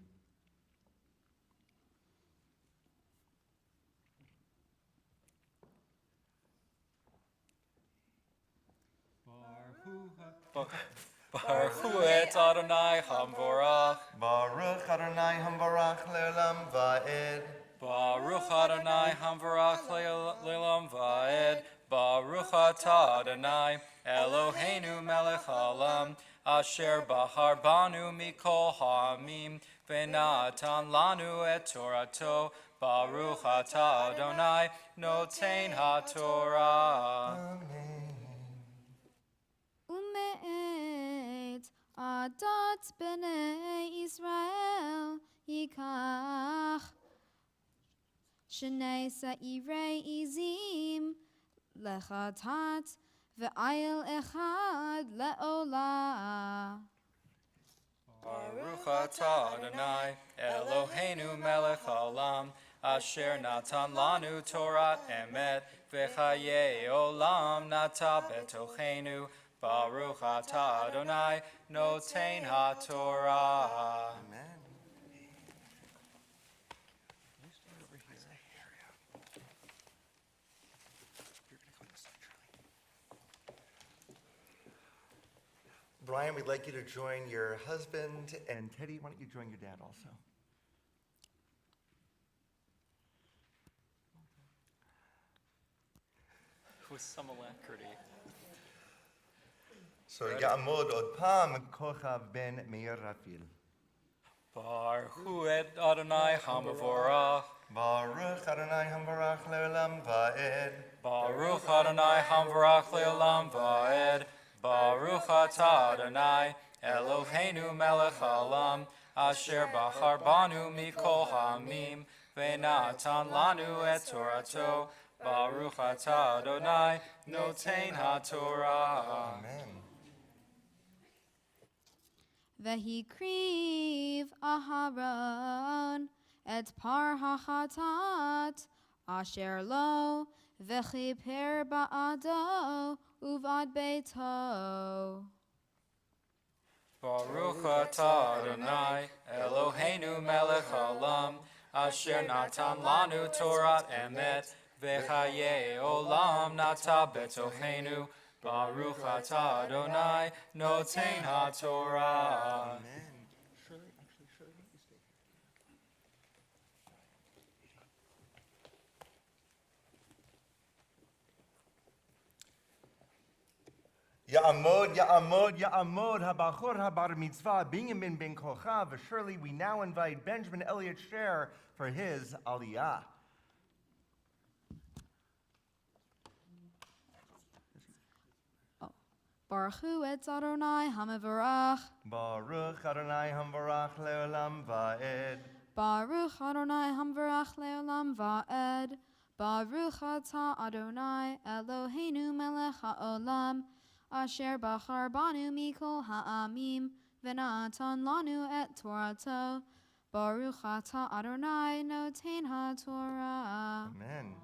Baruch et Adonai Hamvorach. Baruch Adonai Hambarach Leolam Va'ed. Baruch Adonai Hamvorach Le'olam Va'ed. Baruch atah Adonai Eloheinu melech haolam asher bahar banu mikol ha'amim v'natan lanu et Torato. Baruch atah Adonai noten haTorah. Ume'et adat b'nei Israel yikach shnei sa'irei izim lechatat ve'ayil echad le'olah. Baruch atah Adonai Eloheinu melech haolam asher natan lanu Torat emet v'chayei olam nata betochenu. Baruch atah Adonai noten haTorah. Amen. Brian, we'd like you to join your husband, and Teddy, why don't you join your dad also? With some alacrity. So Ya'amud Od Pam Kochav ben Meir Rafil. Baruch et Adonai Hamavorach. Baruch Adonai Hambarach Leolam Va'ed. Baruch Adonai Hamvarach Le'olam Va'ed. Baruch atah Adonai Eloheinu melech haolam asher bachar banu mikol ha'amim v'natan lanu et Torato. Baruch atah Adonai noten haTorah. Amen. Vehikriv Aharon et par hachatat asher lo vechiper ba'ado uvad beito. Baruch atah Adonai Eloheinu melech haolam Asher natan lanu Torat emet, v'chaye olam nata betochenu. Baruch atah Adonai, noten haTorah. Amen. Shirley, you stay here. Ya'amod, Ya'amod, Ya'amod, Habachor, Habar Mitzvah, Binyamin ben Kochav. Surely we now invite Benjamin Elliott Sher for his Aliyah. Baruch hu et Adonai hamavarach. Baruch Adonai Hamvarach Leolam Va'ed. Baruch Adonai hamvarach leolam va'ed. Baruch atah Adonai Eloheinu melech ha'olam. Asher bachar banu mikol ha'amim. V'natan lanu et Torato. Baruch atah Adonai noten ha'Torah. Amen.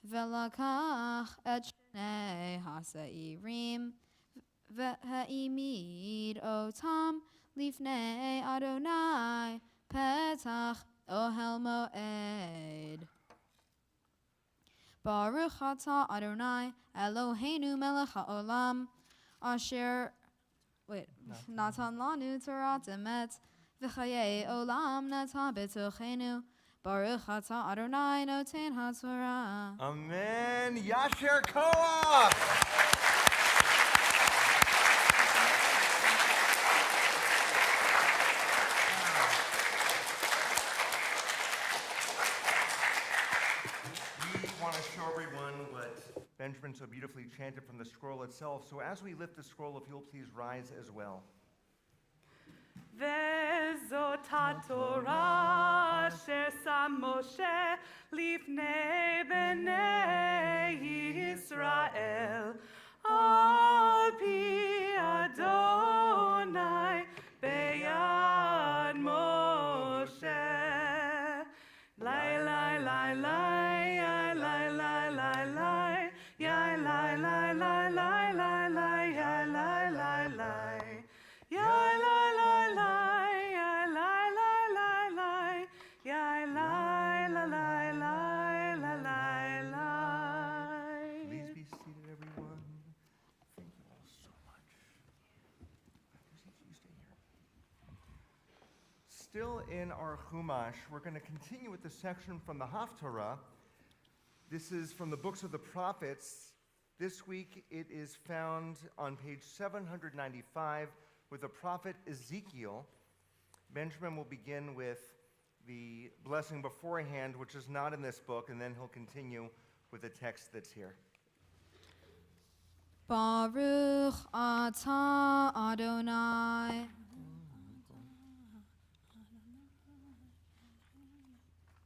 Velakach et shnei ha'seirim. V'ha'imid otam lifnei Adonai. Petach ohel moed. Baruch atah Adonai Eloheinu melech ha'olam. Asher natan lanu Torat emet. V'chaye olam nata betochenu. Baruch atah Adonai noten haTorah. Amen. Yasher Koach. We want to show everyone what Benjamin so beautifully chanted from the scroll itself. So as we lift the scroll, if you'll please rise as well. וזאת התורה ששם משה לפני בני ישראל, על פי אדוני ביד משה. לי לי לי לי לי לי לי לי לי לי לי לי לי לי Please be seated, everyone. Thank you all so much. You stay here. Still in our Chumash, we're going to continue with the section from the Haftarah. This is from the books of the prophets. This week it is found on page 795 with the prophet Ezekiel. Benjamin will begin with the blessing beforehand, which is not in this book, and then he'll continue with the text that's here. Baruch atah Adonai.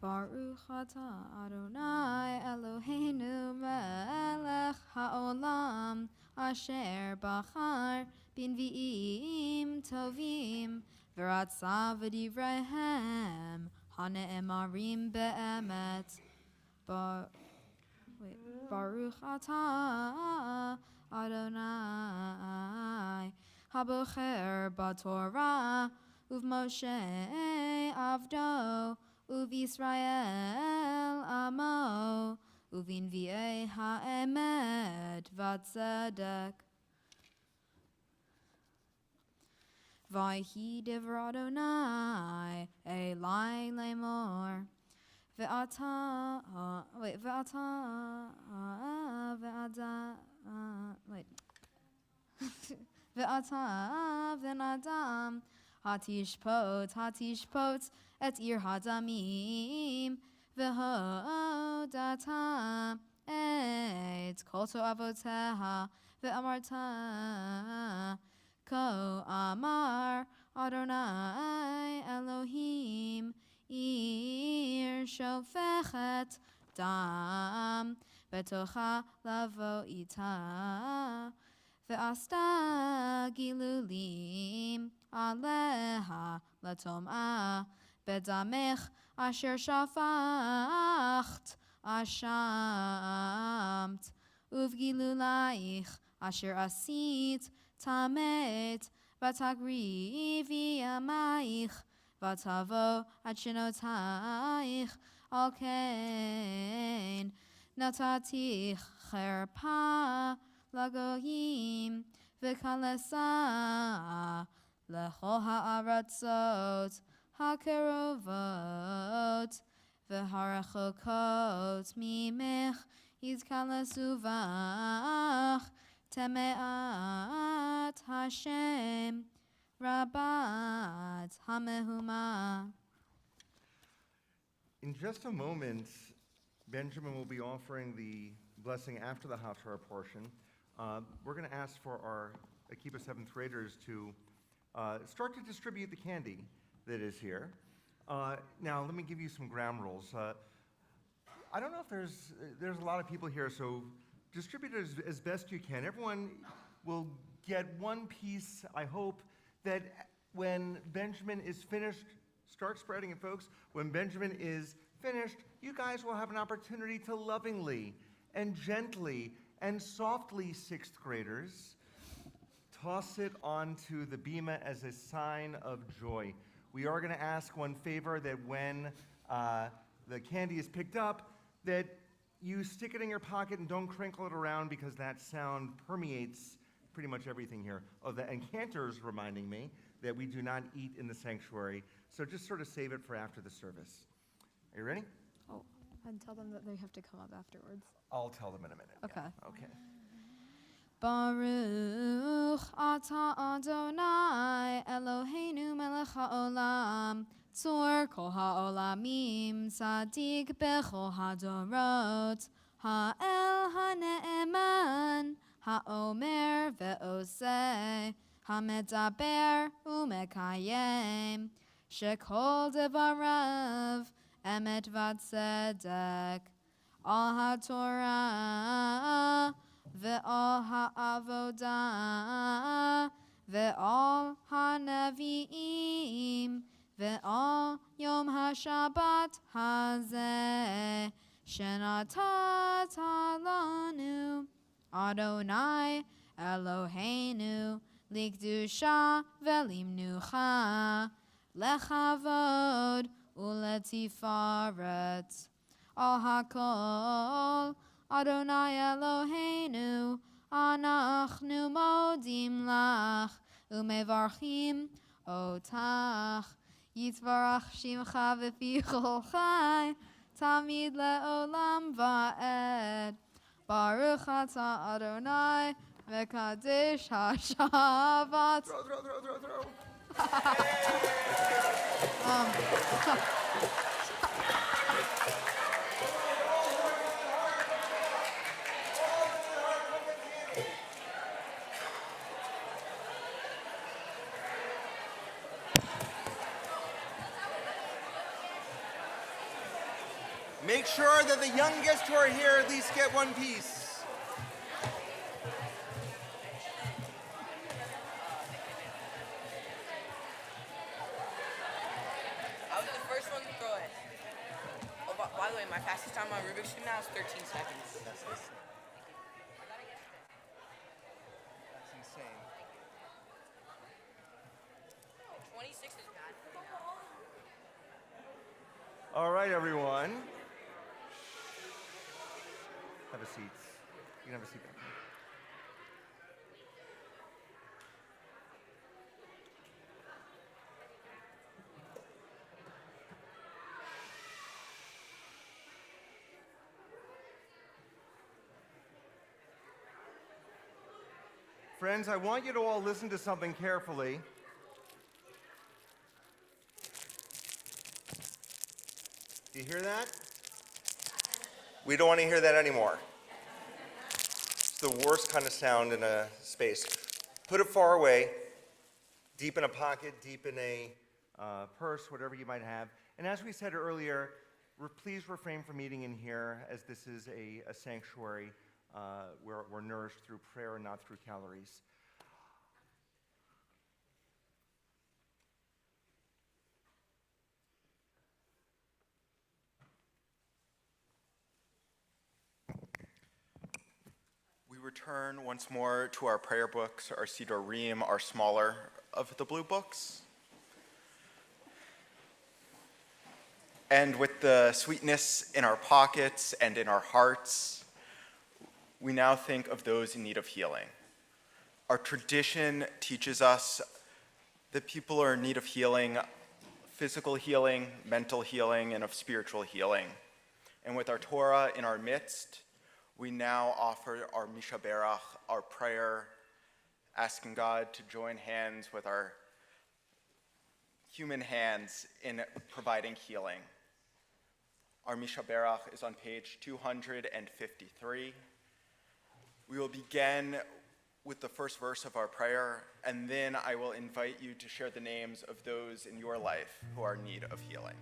Baruch atah Adonai Eloheinu melech ha'olam. Asher bachar binvi'im tovim. V'ratza v'divrehem hane'emarim be'emet. Baruch atah Adonai habocher b'Torah uv'Moshe avdo uv'Yisrael amo uv'invi'ei ha'emet v'tzedek. Vayhi divrei Adonai Eli lemor. Ve'ata v'nadam hatishpot et ir hadamim v'hodata et kol to'avoteha ve'amarta ko amar Adonai Elohim ir shofechet dam betocha lavo ita ve'asta gilulim aleha latom'a bedamech asher shafacht ashamt uvgilulaich asher asit tamet vatagrivi amaich ותבוא עד שנותייך על כן. נתתיך חרפה לגויים וקלסה לכל הארצות הקרובות והרחוקות ממך יתקלסו בך טמאת השם רבת המהומה. In just a moment, Benjamin will be offering the blessing after the Haftarah portion. We're going to ask for our Akiba 7th graders to start to distribute the candy that is here. Now, let me give you some ground rules. I don't know if there's a lot of people here, so distribute it as best you can. Everyone will get one piece. I hope that when Benjamin is finished, start spreading it, folks. When Benjamin is finished, you guys will have an opportunity to lovingly and gently and softly, 6th graders, toss it onto the bima as a sign of joy. We are going to ask one favor, that when the candy is picked up, that you stick it in your pocket and don't crinkle it around, because that sound permeates pretty much everything here. Oh, and Cantor's reminding me that we do not eat in the sanctuary, so just sort of save it for after the service. Are you ready? Oh, and tell them that they have to come up afterwards. I'll tell them in a minute. Okay. Yeah. Okay. Baruch atah Adonai Eloheinu melech haolam tzur kol haolamim tzadik bechol hadorot ha'el ha'ne'eman ha'omer ve'oseh ha'medaber u'mekayem shekol devarav emet v'tzedek al ha'torah ve'al ha'avodah ve'al ha'nevi'im ve'al yom ha'shabbat hazeh shenatata lanu Adonai Eloheinu likdusha ve'limnucha lechavod uletifaret al hakol Adonai Eloheinu, anachnu modim lach, umevarchim otach, yitvarach shimcha v'fi chol chai, tamid le'olam va'ed. Baruch atah Adonai, v'kadesh ha'shabbat. Throw. Make sure that the youngest who are here at least get one piece. I was the first one to throw it. Oh, by the way, my fastest time on Rubik's Cube now is 13 seconds. That's insane. 26 is bad. All right, everyone. Have a seat. You can have a seat back here. Friends, I want you to all listen to something carefully. Do you hear that? We don't want to hear that anymore. It's the worst kind of sound in a space. Put it far away, deep in a pocket, deep in a purse, whatever you might have. And as we said earlier, please refrain from eating in here, as this is a sanctuary where we're nourished through prayer and not through calories. We return once more to our prayer books, our Sidorim, our smaller of the blue books. And with the sweetness in our pockets and in our hearts, we now think of those in need of healing. Our tradition teaches us that people are in need of healing, physical healing, mental healing, and of spiritual healing. And with our Torah in our midst, we now offer our Mishaberach, our prayer, asking God to join hands with our human hands in providing healing. Our Mishaberach is on page 253. We will begin with the first verse of our prayer, and then I will invite you to share the names of those in your life who are in need of healing.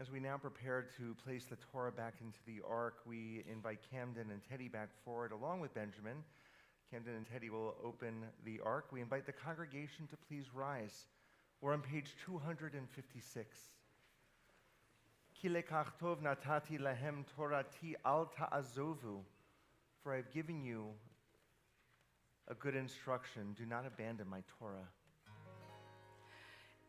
As we now prepare to place the Torah back into the ark, we invite Camden and Teddy back forward along with Benjamin. Camden and Teddy will open the ark. We invite the congregation to please rise. We're on page 256. Ki lekach tov natati lahem torati al ta'azovu. For I have given you a good instruction. Do not abandon my Torah.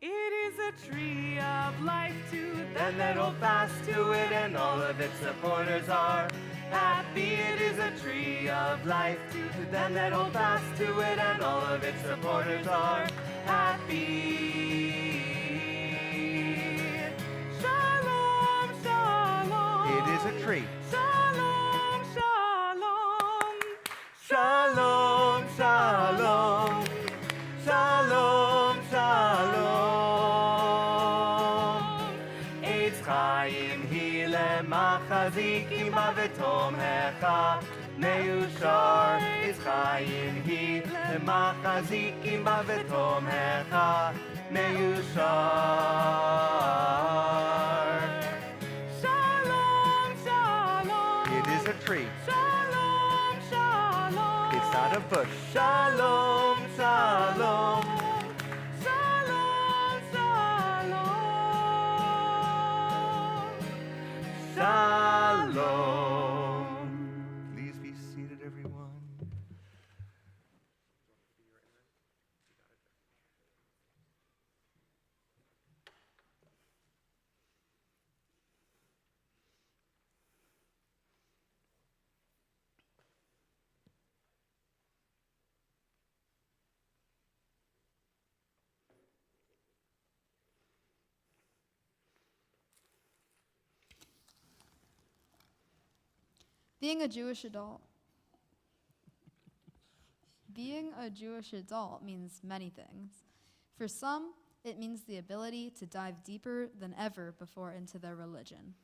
It is a tree of life to them that hold fast to it, and all of its supporters are happy. It is a tree of life to them that hold fast to it, and all of its supporters are happy. Shalom, shalom. It is a tree. Shalom, shalom. Shalom, shalom. Shalom, shalom. Eitz chaim hi lemachazikim ba v'tomhecha meushar. Eitz chaim hi lemachazikim ba v'tomhecha meushar. Shalom, shalom. It is a tree. Shalom, shalom. It's not a bush. Shalom, shalom. Shalom, shalom. Shalom. Please be Being a Jewish adult means many things. For some, it means the ability to dive deeper than ever before into their religion.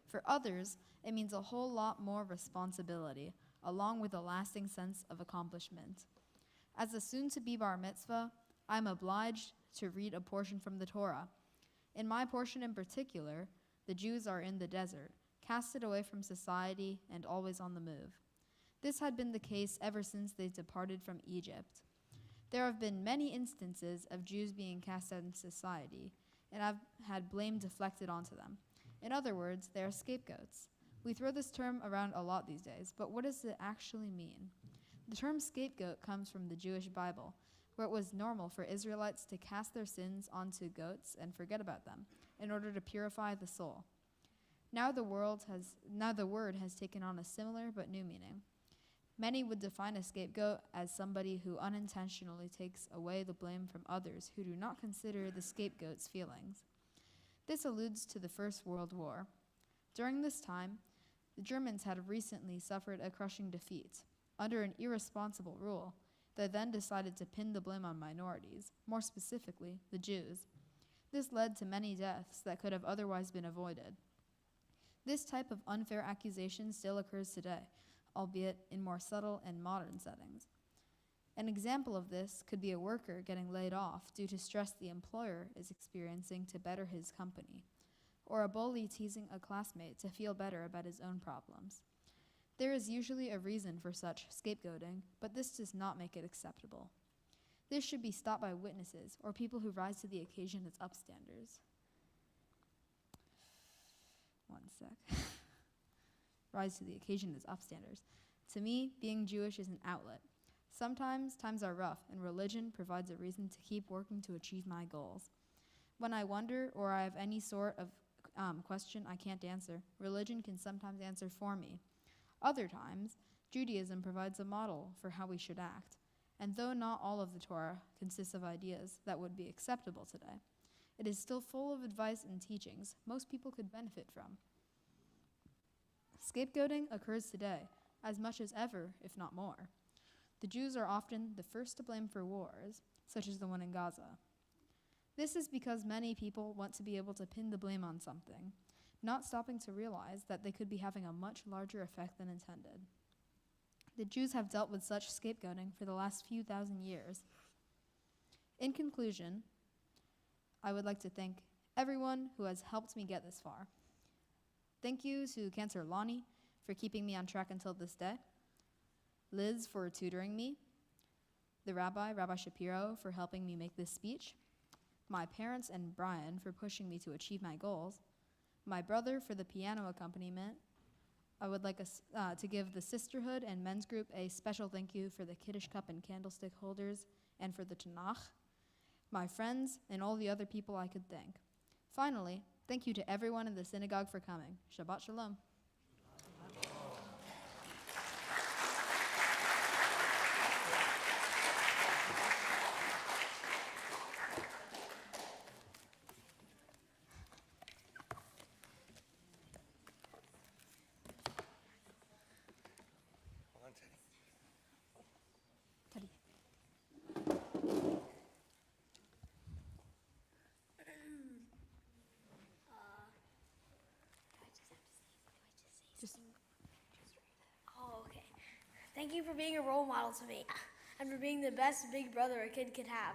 For others, it means a whole lot more responsibility, along with a lasting sense of accomplishment. As a soon-to-be bar mitzvah, I'm obliged to read a portion from the Torah. In my portion in particular, the Jews are in the desert, casted away from society and always on the move. This had been the case ever since they departed from Egypt. There have been many instances of Jews being cast out in society, and I've had blame deflected onto them. In other words, they are scapegoats. We throw this term around a lot these days, but what does it actually mean? The term scapegoat comes from the Jewish Bible, where it was normal for Israelites to cast their sins onto goats and forget about them in order to purify the soul. Now the word has taken on a similar but new meaning. Many would define a scapegoat as somebody who unintentionally takes away the blame from others who do not consider the scapegoat's feelings. This alludes to the First World War. During this time, the Germans had recently suffered a crushing defeat. Under an irresponsible rule, they then decided to pin the blame on minorities, more specifically, the Jews. This led to many deaths that could have otherwise been avoided. This type of unfair accusation still occurs today, albeit in more subtle and modern settings. An example of this could be a worker getting laid off due to stress the employer is experiencing to better his company, or a bully teasing a classmate to feel better about his own problems. There is usually a reason for such scapegoating, but this does not make it acceptable. This should be stopped by witnesses or people who rise to the occasion as upstanders. One sec. Rise to the occasion as upstanders. To me, being Jewish is an outlet. Sometimes times are rough, and religion provides a reason to keep working to achieve my goals. When I wonder or I have any sort of question I can't answer, religion can sometimes answer for me. Other times, Judaism provides a model for how we should act. And though not all of the Torah consists of ideas that would be acceptable today, it is still full of advice and teachings most people could benefit from. Scapegoating occurs today, as much as ever, if not more. The Jews are often the first to blame for wars, such as the one in Gaza. This is because many people want to be able to pin the blame on something, not stopping to realize that they could be having a much larger effect than intended. The Jews have dealt with such scapegoating for the last few thousand years. In conclusion, I would like to thank everyone who has helped me get this far. Thank you to Cantor Lonnie for keeping me on track until this day, Liz for tutoring me, the Rabbi Shapiro, for helping me make this speech, my parents and Brian for pushing me to achieve my goals, my brother for the piano accompaniment. I would like us to give the Sisterhood and Men's Group a special thank you for the Kiddush Cup and candlestick holders and for the Tanakh, my friends, and all the other people I could thank. Finally, thank you to everyone in the synagogue for coming. Shabbat Shalom. Oh, okay. Thank you for being a role model to me and for being the best big brother a kid could have.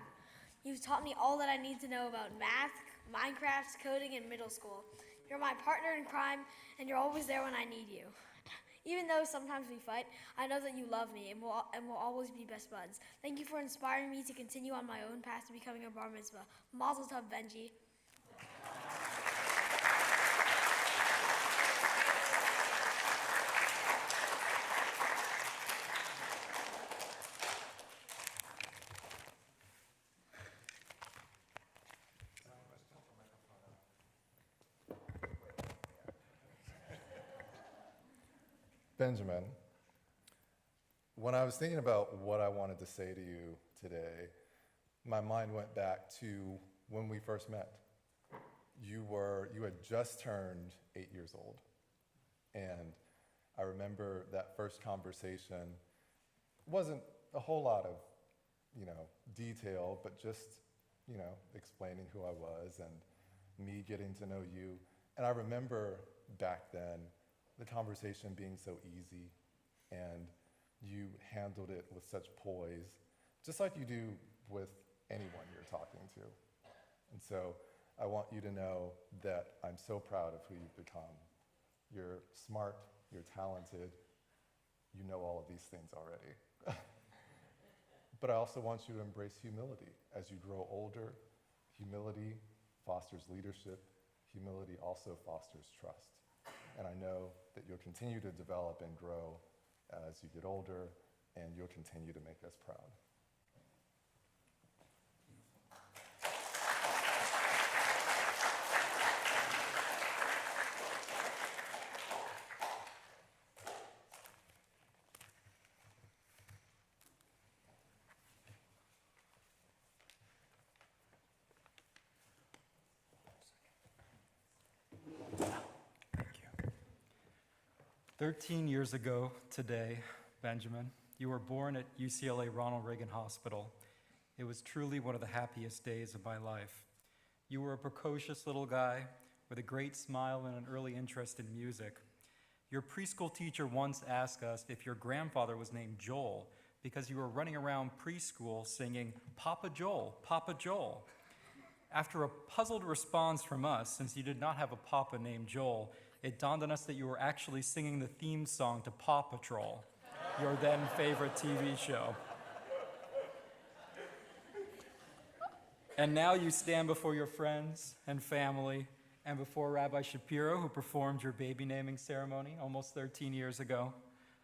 You've taught me all that I need to know about math, Minecraft, coding, and middle school. You're my partner in crime, and you're always there when I need you. Even though sometimes we fight, I know that you love me and we'll always be best buds. Thank you for inspiring me to continue on my own path to becoming a bar mitzvah. Mazel tov, Benji. Benjamin, when I was thinking about what I wanted to say to you today, my mind went back to when we first met. You had just turned 8 years old, and I remember that first conversation wasn't a whole lot of, detail, but just, explaining who I was and me getting to know you. And I remember back then the conversation being so easy, and you handled it with such poise, just like you do with anyone you're talking to. And so I want you to know that I'm so proud of who you've become. You're smart, you're talented, you know all of these things already. But I also want you to embrace humility. As you grow older, humility fosters leadership. Humility also fosters trust. And I know that you'll continue to develop and grow as you get older, and you'll continue to make us proud. 13 years ago today, Benjamin, you were born at UCLA Ronald Reagan Hospital. It was truly one of the happiest days of my life. You were a precocious little guy with a great smile and an early interest in music. Your preschool teacher once asked us if your grandfather was named Joel because you were running around preschool singing, "Papa Joel, Papa Joel." After a puzzled response from us, since you did not have a papa named Joel, it dawned on us that you were actually singing the theme song to Paw Patrol, your then favorite TV show. And now you stand before your friends and family and before Rabbi Shapiro, who performed your baby naming ceremony almost 13 years ago,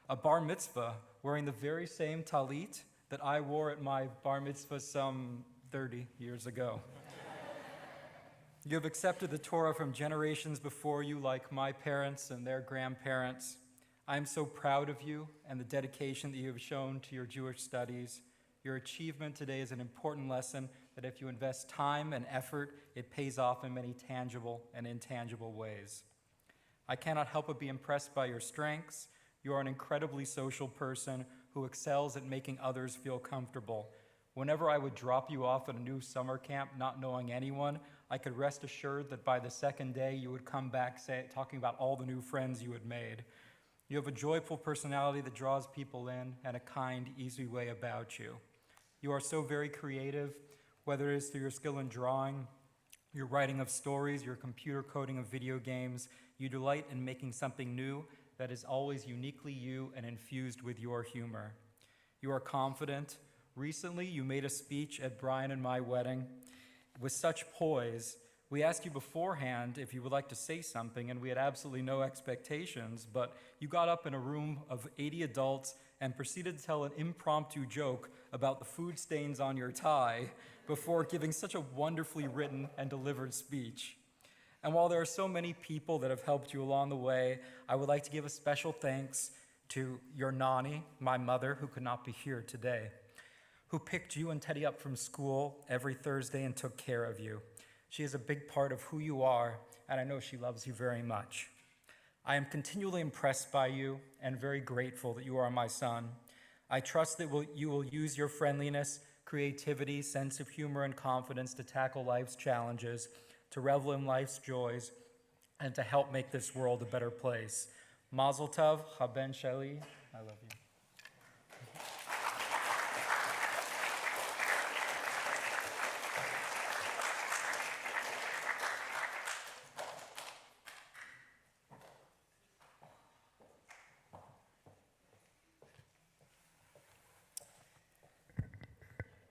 a bar mitzvah wearing the very same talit that I wore at my bar mitzvah some 30 years ago. You have accepted the Torah from generations before you, like my parents and their grandparents. I am so proud of you and the dedication that you have shown to your Jewish studies. Your achievement today is an important lesson that if you invest time and effort, it pays off in many tangible and intangible ways. I cannot help but be impressed by your strengths. You are an incredibly social person who excels at making others feel comfortable. Whenever I would drop you off at a new summer camp, not knowing anyone, I could rest assured that by the second day you would come back talking about all the new friends you had made. You have a joyful personality that draws people in and a kind, easy way about you. You are so very creative, whether it is through your skill in drawing, your writing of stories, your computer coding of video games. You delight in making something new that is always uniquely you and infused with your humor. You are confident. Recently, you made a speech at Brian and my wedding with such poise. We asked you beforehand if you would like to say something, and we had absolutely no expectations, but you got up in a room of 80 adults and proceeded to tell an impromptu joke about the food stains on your tie before giving such a wonderfully written and delivered speech. And while there are so many people that have helped you along the way, I would like to give a special thanks to your nanny, my mother, who could not be here today, who picked you and Teddy up from school every Thursday and took care of you. She is a big part of who you are, and I know she loves you very much. I am continually impressed by you and very grateful that you are my son. I trust that you will use your friendliness, creativity, sense of humor, and confidence to tackle life's challenges, to revel in life's joys, and to help make this world a better place. Mazel tov, haben sheli, I love you.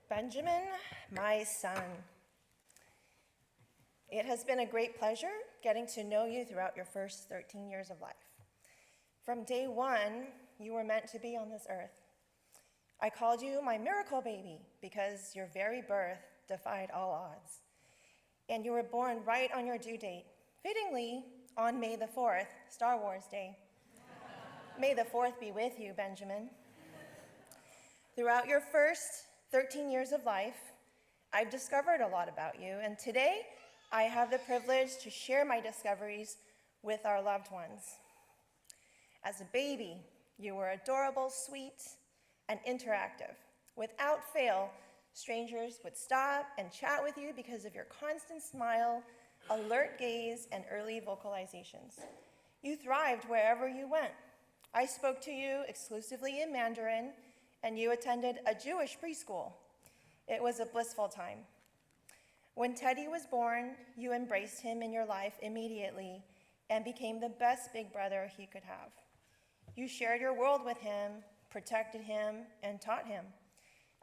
Benjamin, my son, it has been a great pleasure getting to know you throughout your first 13 years of life. From day one, you were meant to be on this earth. I called you my miracle baby because your very birth defied all odds. And you were born right on your due date, fittingly on May the 4th, Star Wars Day. May the 4th be with you, Benjamin. Throughout your first 13 years of life, I've discovered a lot about you, and today I have the privilege to share my discoveries with our loved ones. As a baby, you were adorable, sweet, and interactive. Without fail, strangers would stop and chat with you because of your constant smile, alert gaze, and early vocalizations. You thrived wherever you went. I spoke to you exclusively in Mandarin, and you attended a Jewish preschool. It was a blissful time. When Teddy was born, you embraced him in your life immediately and became the best big brother he could have. You shared your world with him, protected him, and taught him.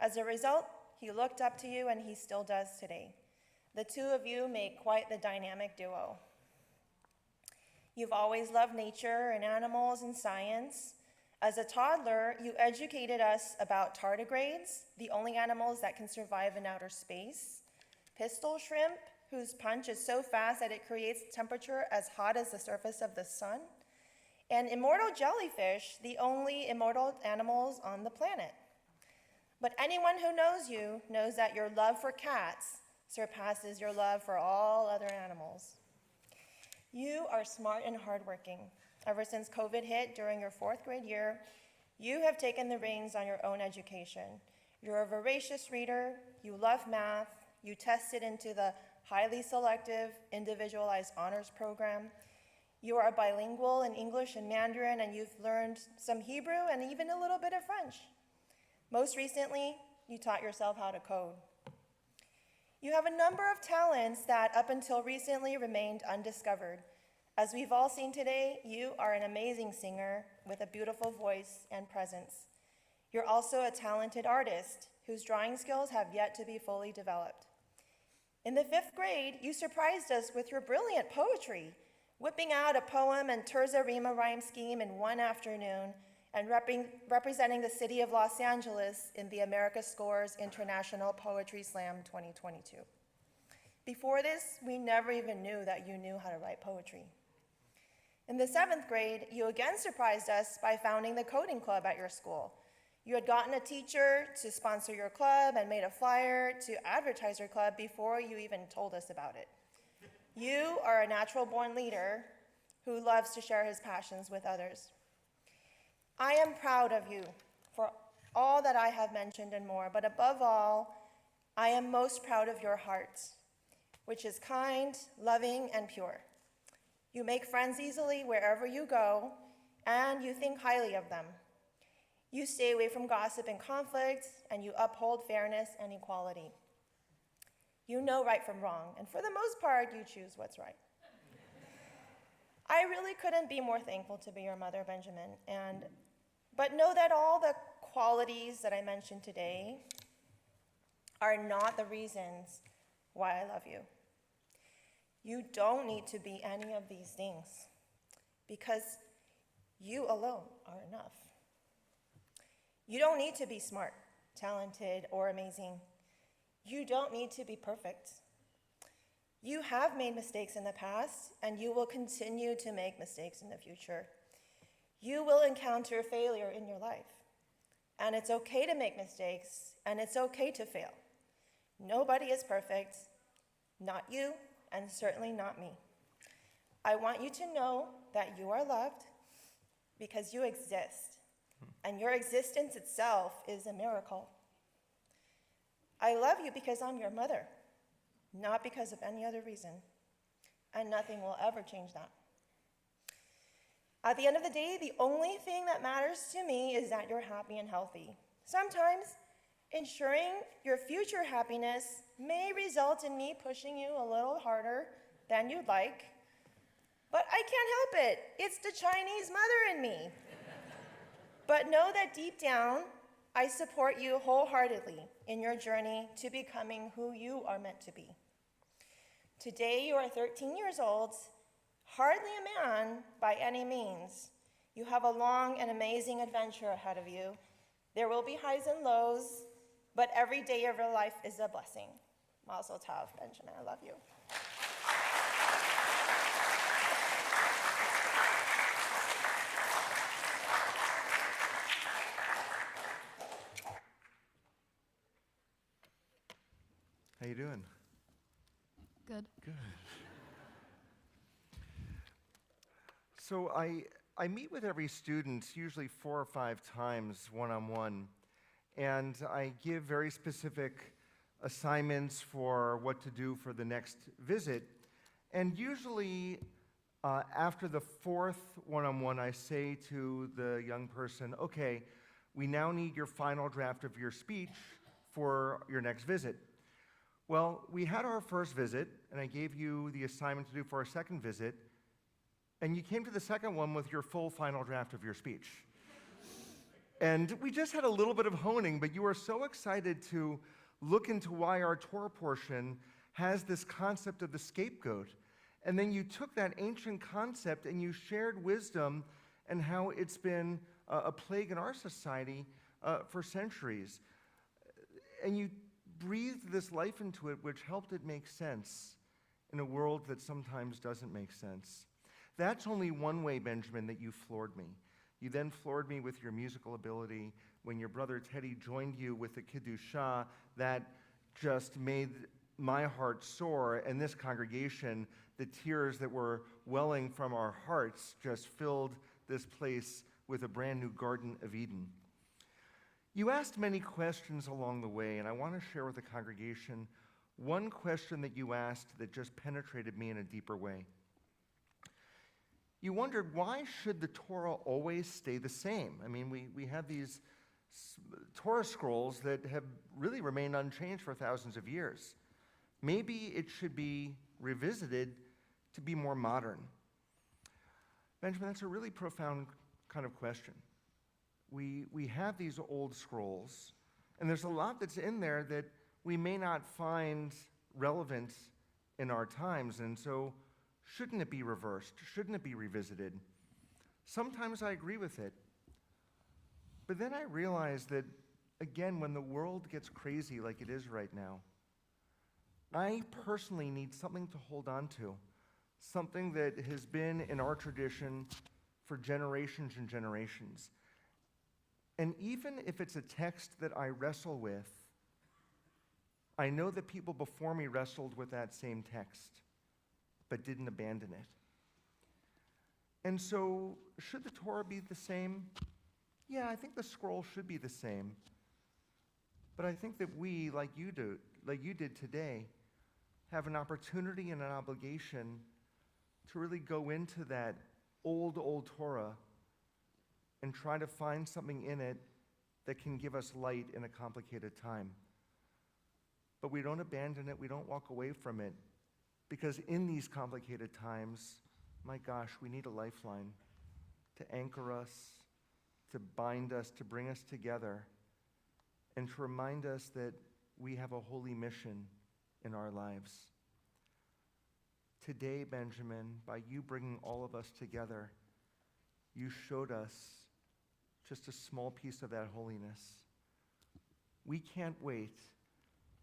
As a result, he looked up to you, and he still does today. The two of you make quite the dynamic duo. You've always loved nature and animals and science. As a toddler, you educated us about tardigrades, the only animals that can survive in outer space, pistol shrimp, whose punch is so fast that it creates temperature as hot as the surface of the sun, and immortal jellyfish, the only immortal animals on the planet. But anyone who knows you knows that your love for cats surpasses your love for all other animals. You are smart and hardworking. Ever since COVID hit during your 4th grade year, you have taken the reins on your own education. You're a voracious reader, you love math, you tested into the highly selective, individualized honors program. You are bilingual in English and Mandarin, and you've learned some Hebrew and even a little bit of French. Most recently, you taught yourself how to code. You have a number of talents that up until recently remained undiscovered. As we've all seen today, you are an amazing singer with a beautiful voice and presence. You're also a talented artist whose drawing skills have yet to be fully developed. In the 5th grade, you surprised us with your brilliant poetry, whipping out a poem and terza rima rhyme scheme in one afternoon and representing the city of Los Angeles in the America Scores International Poetry Slam 2022. Before this, we never even knew that you knew how to write poetry. In the 7th grade, you again surprised us by founding the coding club at your school. You had gotten a teacher to sponsor your club and made a flyer to advertise your club before you even told us about it. You are a natural-born leader who loves to share his passions with others. I am proud of you for all that I have mentioned and more, but above all, I am most proud of your heart, which is kind, loving, and pure. You make friends easily wherever you go, and you think highly of them. You stay away from gossip and conflict, and you uphold fairness and equality. You know right from wrong, and for the most part, you choose what's right. I really couldn't be more thankful to be your mother, Benjamin, but know that all the qualities that I mentioned today are not the reasons why I love you. You don't need to be any of these things because you alone are enough. You don't need to be smart, talented, or amazing. You don't need to be perfect. You have made mistakes in the past, and you will continue to make mistakes in the future. You will encounter failure in your life, and it's okay to make mistakes, and it's okay to fail. Nobody is perfect, not you, and certainly not me. I want you to know that you are loved because you exist, and your existence itself is a miracle. I love you because I'm your mother, not because of any other reason, and nothing will ever change that. At the end of the day, the only thing that matters to me is that you're happy and healthy. Sometimes, ensuring your future happiness may result in me pushing you a little harder than you'd like, but I can't help it. It's the Chinese mother in me. But know that deep down, I support you wholeheartedly in your journey to becoming who you are meant to be. Today, you are 13 years old, hardly a man by any means. You have a long and amazing adventure ahead of you. There will be highs and lows, but every day of your life is a blessing. Mazel tov, Benjamin, I love you. How you doing? Good. Good. So I meet with every student usually 4 or 5 times one-on-one, and I give very specific assignments for what to do for the next visit. And usually after the 4th one-on-one, I say to the young person, okay, we now need your final draft of your speech for your next visit. Well, we had our first visit, and I gave you the assignment to do for our second visit, and you came to the second one with your full final draft of your speech. And we just had a little bit of honing, but you were so excited to look into why our Torah portion has this concept of the scapegoat. And then you took that ancient concept and you shared wisdom and how it's been a plague in our society for centuries. And you breathed this life into it, which helped it make sense in a world that sometimes doesn't make sense. That's only one way, Benjamin, that you floored me. You then floored me with your musical ability. When your brother Teddy joined you with the Kiddushah, that just made my heart soar, and this congregation, the tears that were welling from our hearts just filled this place with a brand new Garden of Eden. You asked many questions along the way, and I want to share with the congregation one question that you asked that just penetrated me in a deeper way. You wondered, why should the Torah always stay the same? I mean, we have these Torah scrolls that have really remained unchanged for thousands of years. Maybe it should be revisited to be more modern. Benjamin, that's a really profound kind of question. We have these old scrolls, and there's a lot that's in there that we may not find relevant in our times, and so shouldn't it be reversed? Shouldn't it be revisited? Sometimes I agree with it. But then I realize that, again, when the world gets crazy like it is right now, I personally need something to hold on to, something that has been in our tradition for generations and generations. And even if it's a text that I wrestle with, I know that people before me wrestled with that same text, but didn't abandon it. And so, should the Torah be the same? Yeah, I think the scroll should be the same. But I think that we, like you did today, have an opportunity and an obligation to really go into that old Torah and try to find something in it that can give us light in a complicated time. But we don't abandon it, we don't walk away from it, because in these complicated times, my gosh, we need a lifeline to anchor us, to bind us, to bring us together, and to remind us that we have a holy mission in our lives. Today, Benjamin, by you bringing all of us together, you showed us just a small piece of that holiness. We can't wait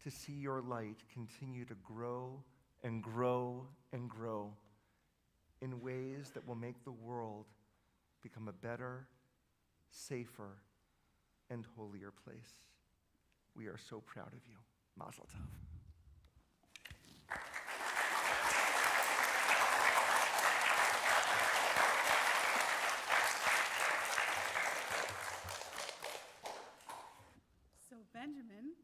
to see your light continue to grow and grow and grow in ways that will make the world become a better, safer, and holier place. We are so proud of you. Mazel tov. So, Benjamin,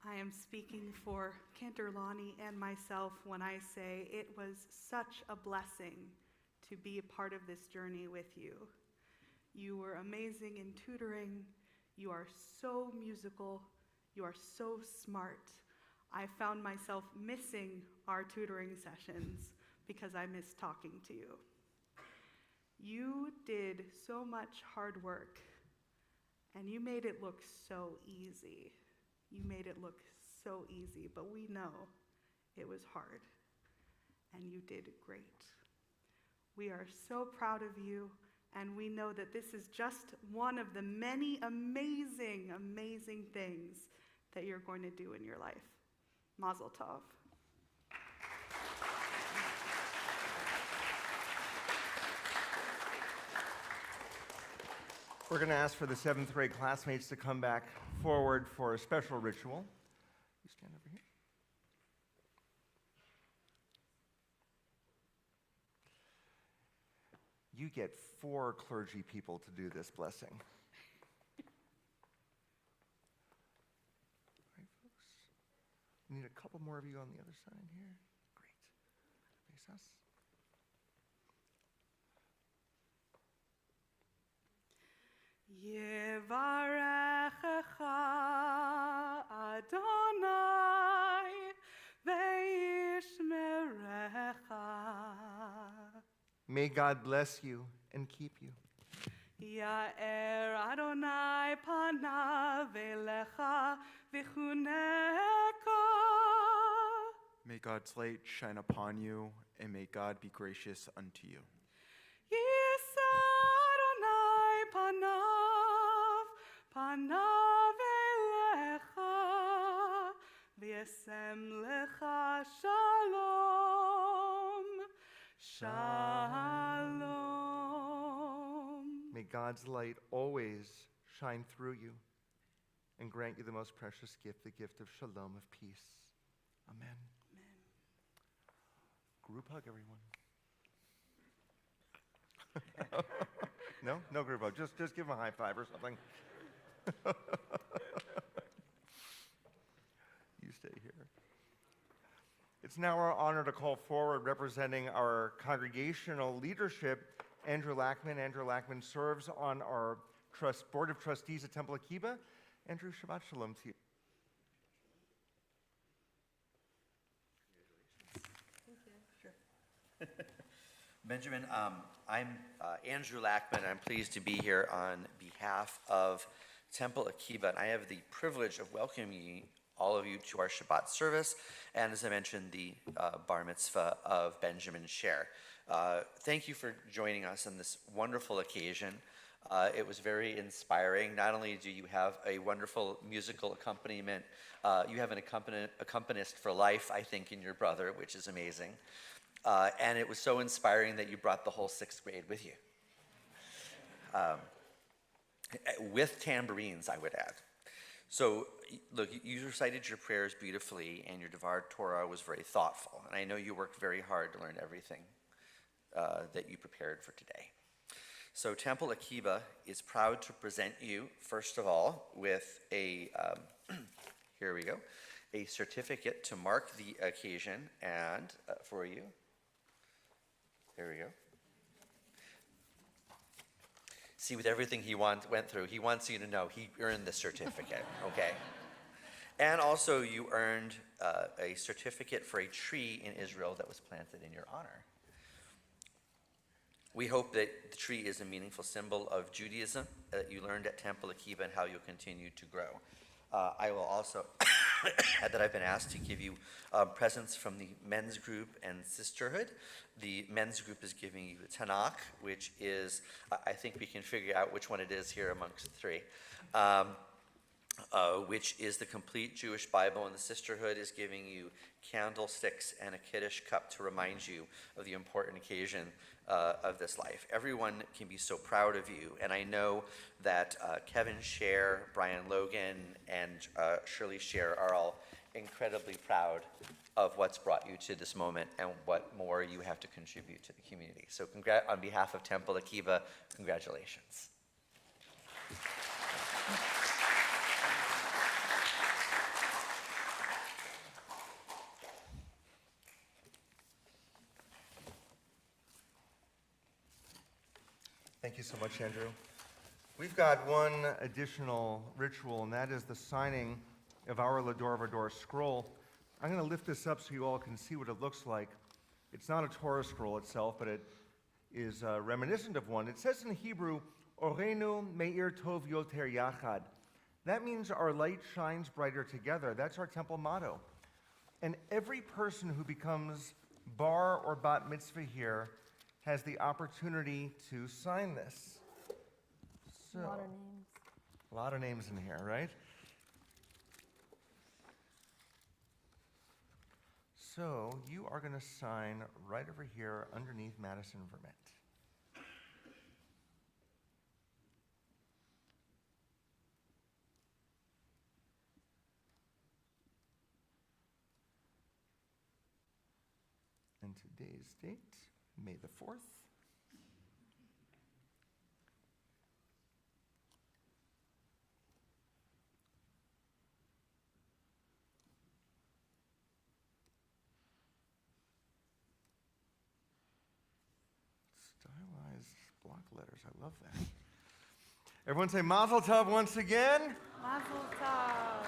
I am speaking for Cantor Lonnie and myself when I say it was such a blessing to be a part of this journey with you. You were amazing in tutoring. You are so musical. You are so smart. I found myself missing our tutoring sessions because I missed talking to you. You did so much hard work, and you made it look so easy. You made it look so easy, but we know it was hard, and you did great. We are so proud of you, and we know that this is just one of the many amazing, amazing things that you're going to do in your life. Mazel tov. We're going to ask for the 7th grade classmates to come back forward for a special ritual. You stand over here. you get 4 clergy people to do this blessing. All right, folks. We need a couple more of you on the other side here. Great. Face us. Yevarechecha Adonai ve'yishmerecha. May God bless you and keep you. Ya'er Adonai panav elecha v'chuneka. May God's light shine upon you, and may God be gracious unto you. Yisa Adonai panav elecha v'yasem lecha shalom. Shalom. May God's light always shine through you and grant you the most precious gift, the gift of shalom, of peace. Amen. Group hug, everyone. No? No group hug. Just give them a high five or something. You stay here. It's now our honor to call forward, representing our congregational leadership, Andrew Lackman. Andrew Lackman serves on our Board of Trustees at Temple Akiba. Andrew, Shabbat Shalom to you. Benjamin, I'm Andrew Lackman. I'm pleased to be here on behalf of Temple Akiba, and I have the privilege of welcoming all of you to our Shabbat service, and as I mentioned, the bar mitzvah of Benjamin Sher. Thank you for joining us on this wonderful occasion. It was very inspiring. Not only do you have a wonderful musical accompaniment, you have an accompanist for life, I think, in your brother, which is amazing. And it was so inspiring that you brought the whole 6th grade with you. With tambourines, I would add. So, look, you recited your prayers beautifully, and your Devar Torah was very thoughtful. And I know you worked very hard to learn everything that you prepared for today. So Temple Akiba is proud to present you, first of all, with a, here we go, a certificate to mark the occasion, and for you. There we go. See, with everything he went through, he wants you to know he earned the certificate, okay? And also you earned a certificate for a tree in Israel that was planted in your honor. We hope that the tree is a meaningful symbol of Judaism that you learned at Temple Akiba and how you'll continue to grow. I will also add that I've been asked to give you presents from the men's group and sisterhood. The men's group is giving you a Tanakh, which is, I think we can figure out which one it is here amongst the three, which is the complete Jewish Bible, and the sisterhood is giving you candlesticks and a Kiddush cup to remind you of the important occasion of this life. Everyone can be so proud of you, and I know that Kevin Sher, Brian Logan, and Shirley Sher are all incredibly proud of what's brought you to this moment and what more you have to contribute to the community. So on behalf of Temple Akiba, congratulations. Thank you so much, Andrew. We've got one additional ritual, and that is the signing of our Lador Vador scroll. I'm going to lift this up so you all can see what it looks like. It's not a Torah scroll itself, but it is reminiscent of one. It says in Hebrew, Orenu me'ir tov yoter yachad. That means our light shines brighter together. That's our temple motto. And every person who becomes bar or bat mitzvah here has the opportunity to sign this. So, A lot of names. A lot of names in here, right? So you are going to sign right over here underneath Madison Vermette. And today's date, May the 4th. block letters. I love that. Everyone say Mazel Tov once again. Mazel tov.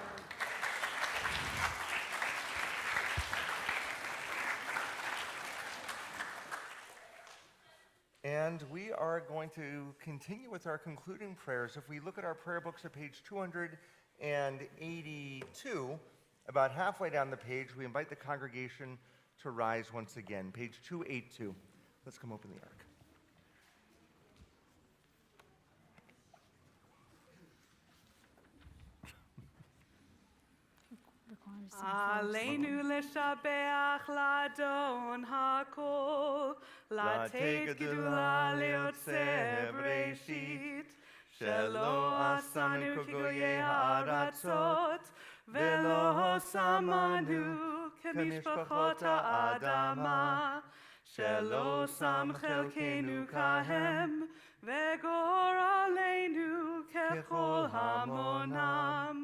And we are going to continue with our concluding prayers. If we look at our prayer books at page 282, about halfway down the page, we invite the congregation to rise once again. Page 282. Let's come open the ark. Aleinu leshabeach ladon hakol, latet gedula leotzeh breshit, shelo asanu kigoye ha'aratzot, velo samanu kemishpachot ha'adama, shelo sam chelkenu kahem, vegor aleinu kechol hamonam.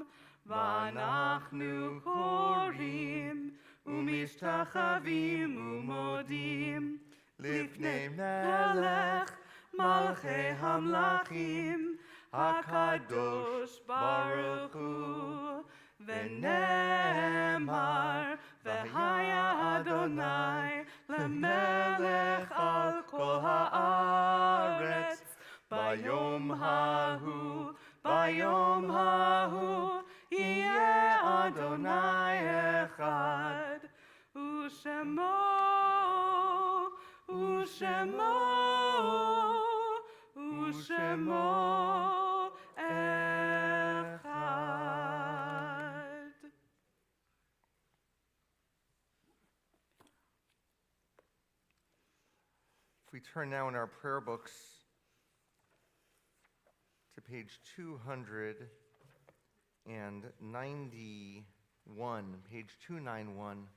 ואנחנו קוראים ומשתחווים ומודים לפני מלך מלכי המלכים הקדוש ברוך הוא ונאמר והיה אדוני למלך על כל הארץ ביום ההוא יהיה אדוני אחד, ושמו אחד. If we turn now in our prayer books to page 291, page 291.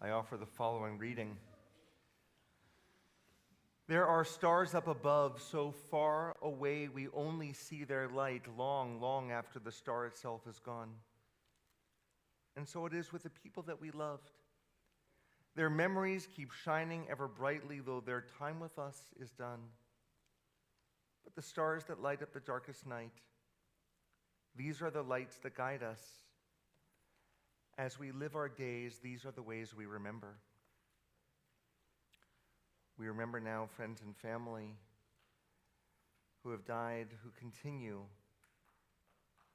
I offer the following reading. There are stars up above, so far away we only see their light long, long after the star itself is gone. And so it is with the people that we loved. Their memories keep shining ever brightly, though their time with us is done. But the stars that light up the darkest night, these are the lights that guide us. As we live our days, these are the ways we remember. We remember now friends and family who have died, who continue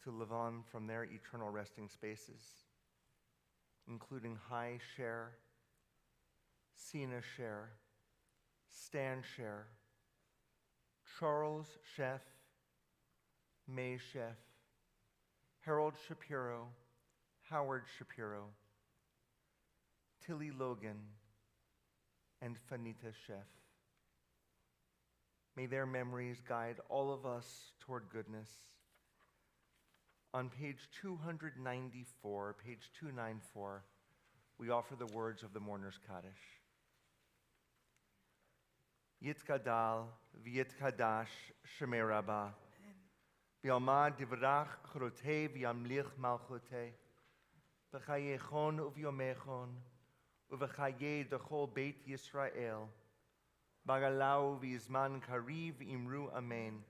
to live on from their eternal resting spaces, including Hi Sher, Sina Sher, Stan Sher, Charles Sheff, May Sheff, Harold Shapiro, Howard Shapiro, Tilly Logan, and Fanita Sheff. May their memories guide all of us toward goodness. On page 294, page 294, we offer the words of the Mourner's Kaddish. Yitkadal v'yitkadash shemei rabbah, v'yalma divrach chorotei v'yamlich malchotei, v'chayechon uv'yomechon, uv'chayei dechol beit Yisrael, bagalau v'yizman kariv imru amen.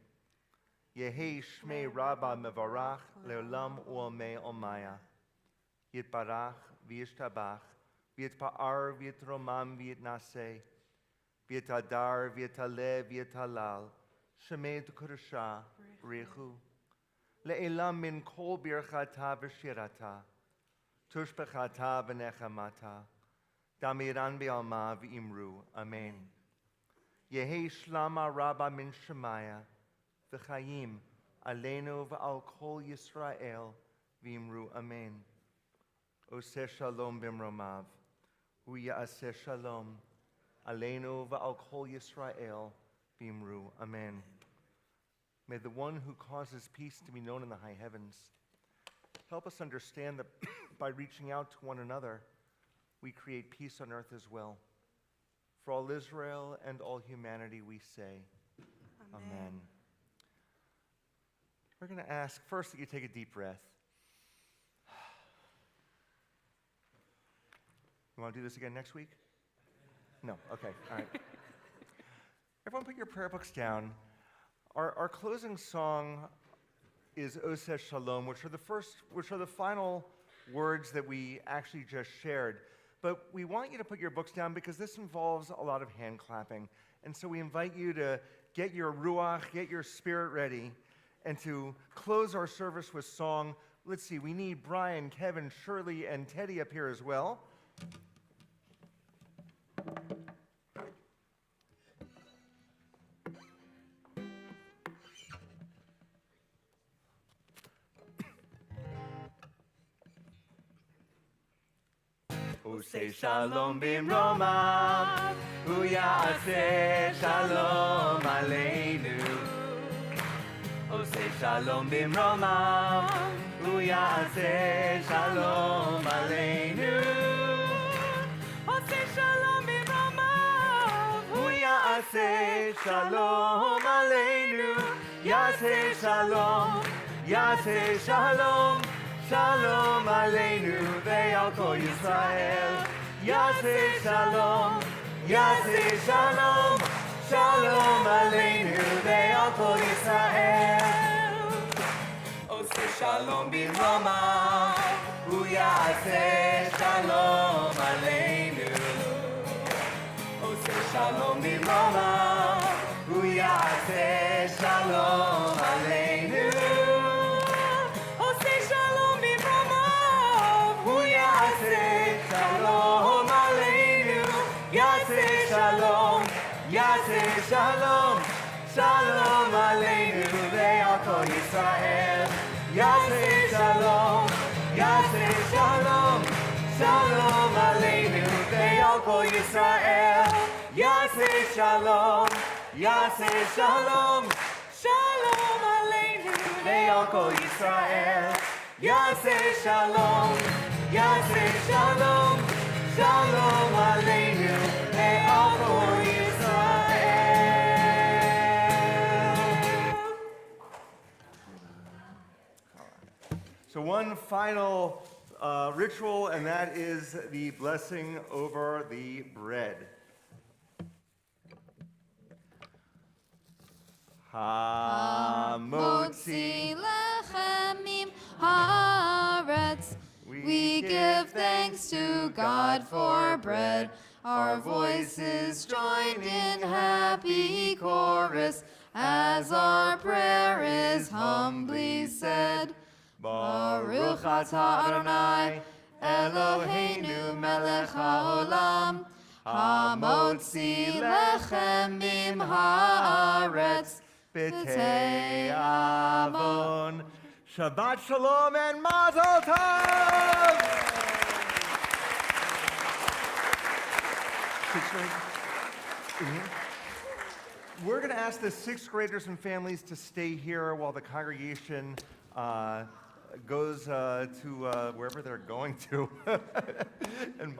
Yehei shmei rabbah mevarach leolam u'amei omaya. Yitbarach v'yishtabach, v'yitpa'ar v'yitromam v'yitnaseh, v'yitadar v'yitaleh v'yitalal, shemei d'kurusha richu. Le'elam min kol birchata v'shirata, tushbechata v'nechamata, damiran b'alma v'imru, amen. Yehei shlama rabba min shemaya, v'chayim aleinu v'al kol Yisrael, v'imru, amen. Oseh shalom b'mromav, u'ya'aseh shalom, aleinu v'al kol Yisrael, v'imru, amen. May the one who causes peace to be known in the high heavens help us understand that by reaching out to one another, we create peace on earth as well. For all Israel and all humanity, we say, Amen. We're going to ask first that you take a deep breath. We want to do this again next week? No, okay, all right. Everyone put your prayer books down. Our closing song is Oseh Shalom, which are the final words that we actually just shared. But we want you to put your books down because this involves a lot of hand clapping. And so we invite you to get your ruach, get your spirit ready, and to close our service with song. Let's see, we need Brian, Kevin, Shirley, and Teddy up here as well. Say shalom bimroma, uyaseh shalom aleinu. Oh, say shalom bimroma, uyaseh shalom aleinu. Oh, say shalom bimroma, uyaseh shalom aleinu. Yaseh shalom, yaseh shalom. Shalom aleinu ve'al kol Yisrael. Yaseh shalom, yaseh shalom. Shalom aleinu ve'al kol Yisrael. Oseh shalom bimroma, uyaseh shalom aleinu. Oseh shalom bimroma, uyaseh shalom aleinu. Oseh shalom bimroma, uyaseh shalom aleinu. Yaseh shalom, yaseh shalom. Shalom aleinu ve'al kol Yisrael. Yaseh shalom, yaseh shalom. Shalom aleinu ve'al kol Yisrael. Yaseh shalom, yaseh shalom. Shalom aleinu ve'al kol Yisrael. Yaseh shalom, yaseh shalom. Shalom aleinu ve'al kol Yisrael. So one final ritual, and that is the blessing over the bread. Hamotzi lechem haaretz. We give thanks to God for bread. Our voices joined in happy chorus as our prayer is humbly said. Baruch atah Adonai, Eloheinu melech haolam, hamotzi lechem haaretz. B'tei avon. Shabbat shalom and mazel tov! We're going to ask the sixth graders and families to stay here while the congregation goes to wherever they're going to. And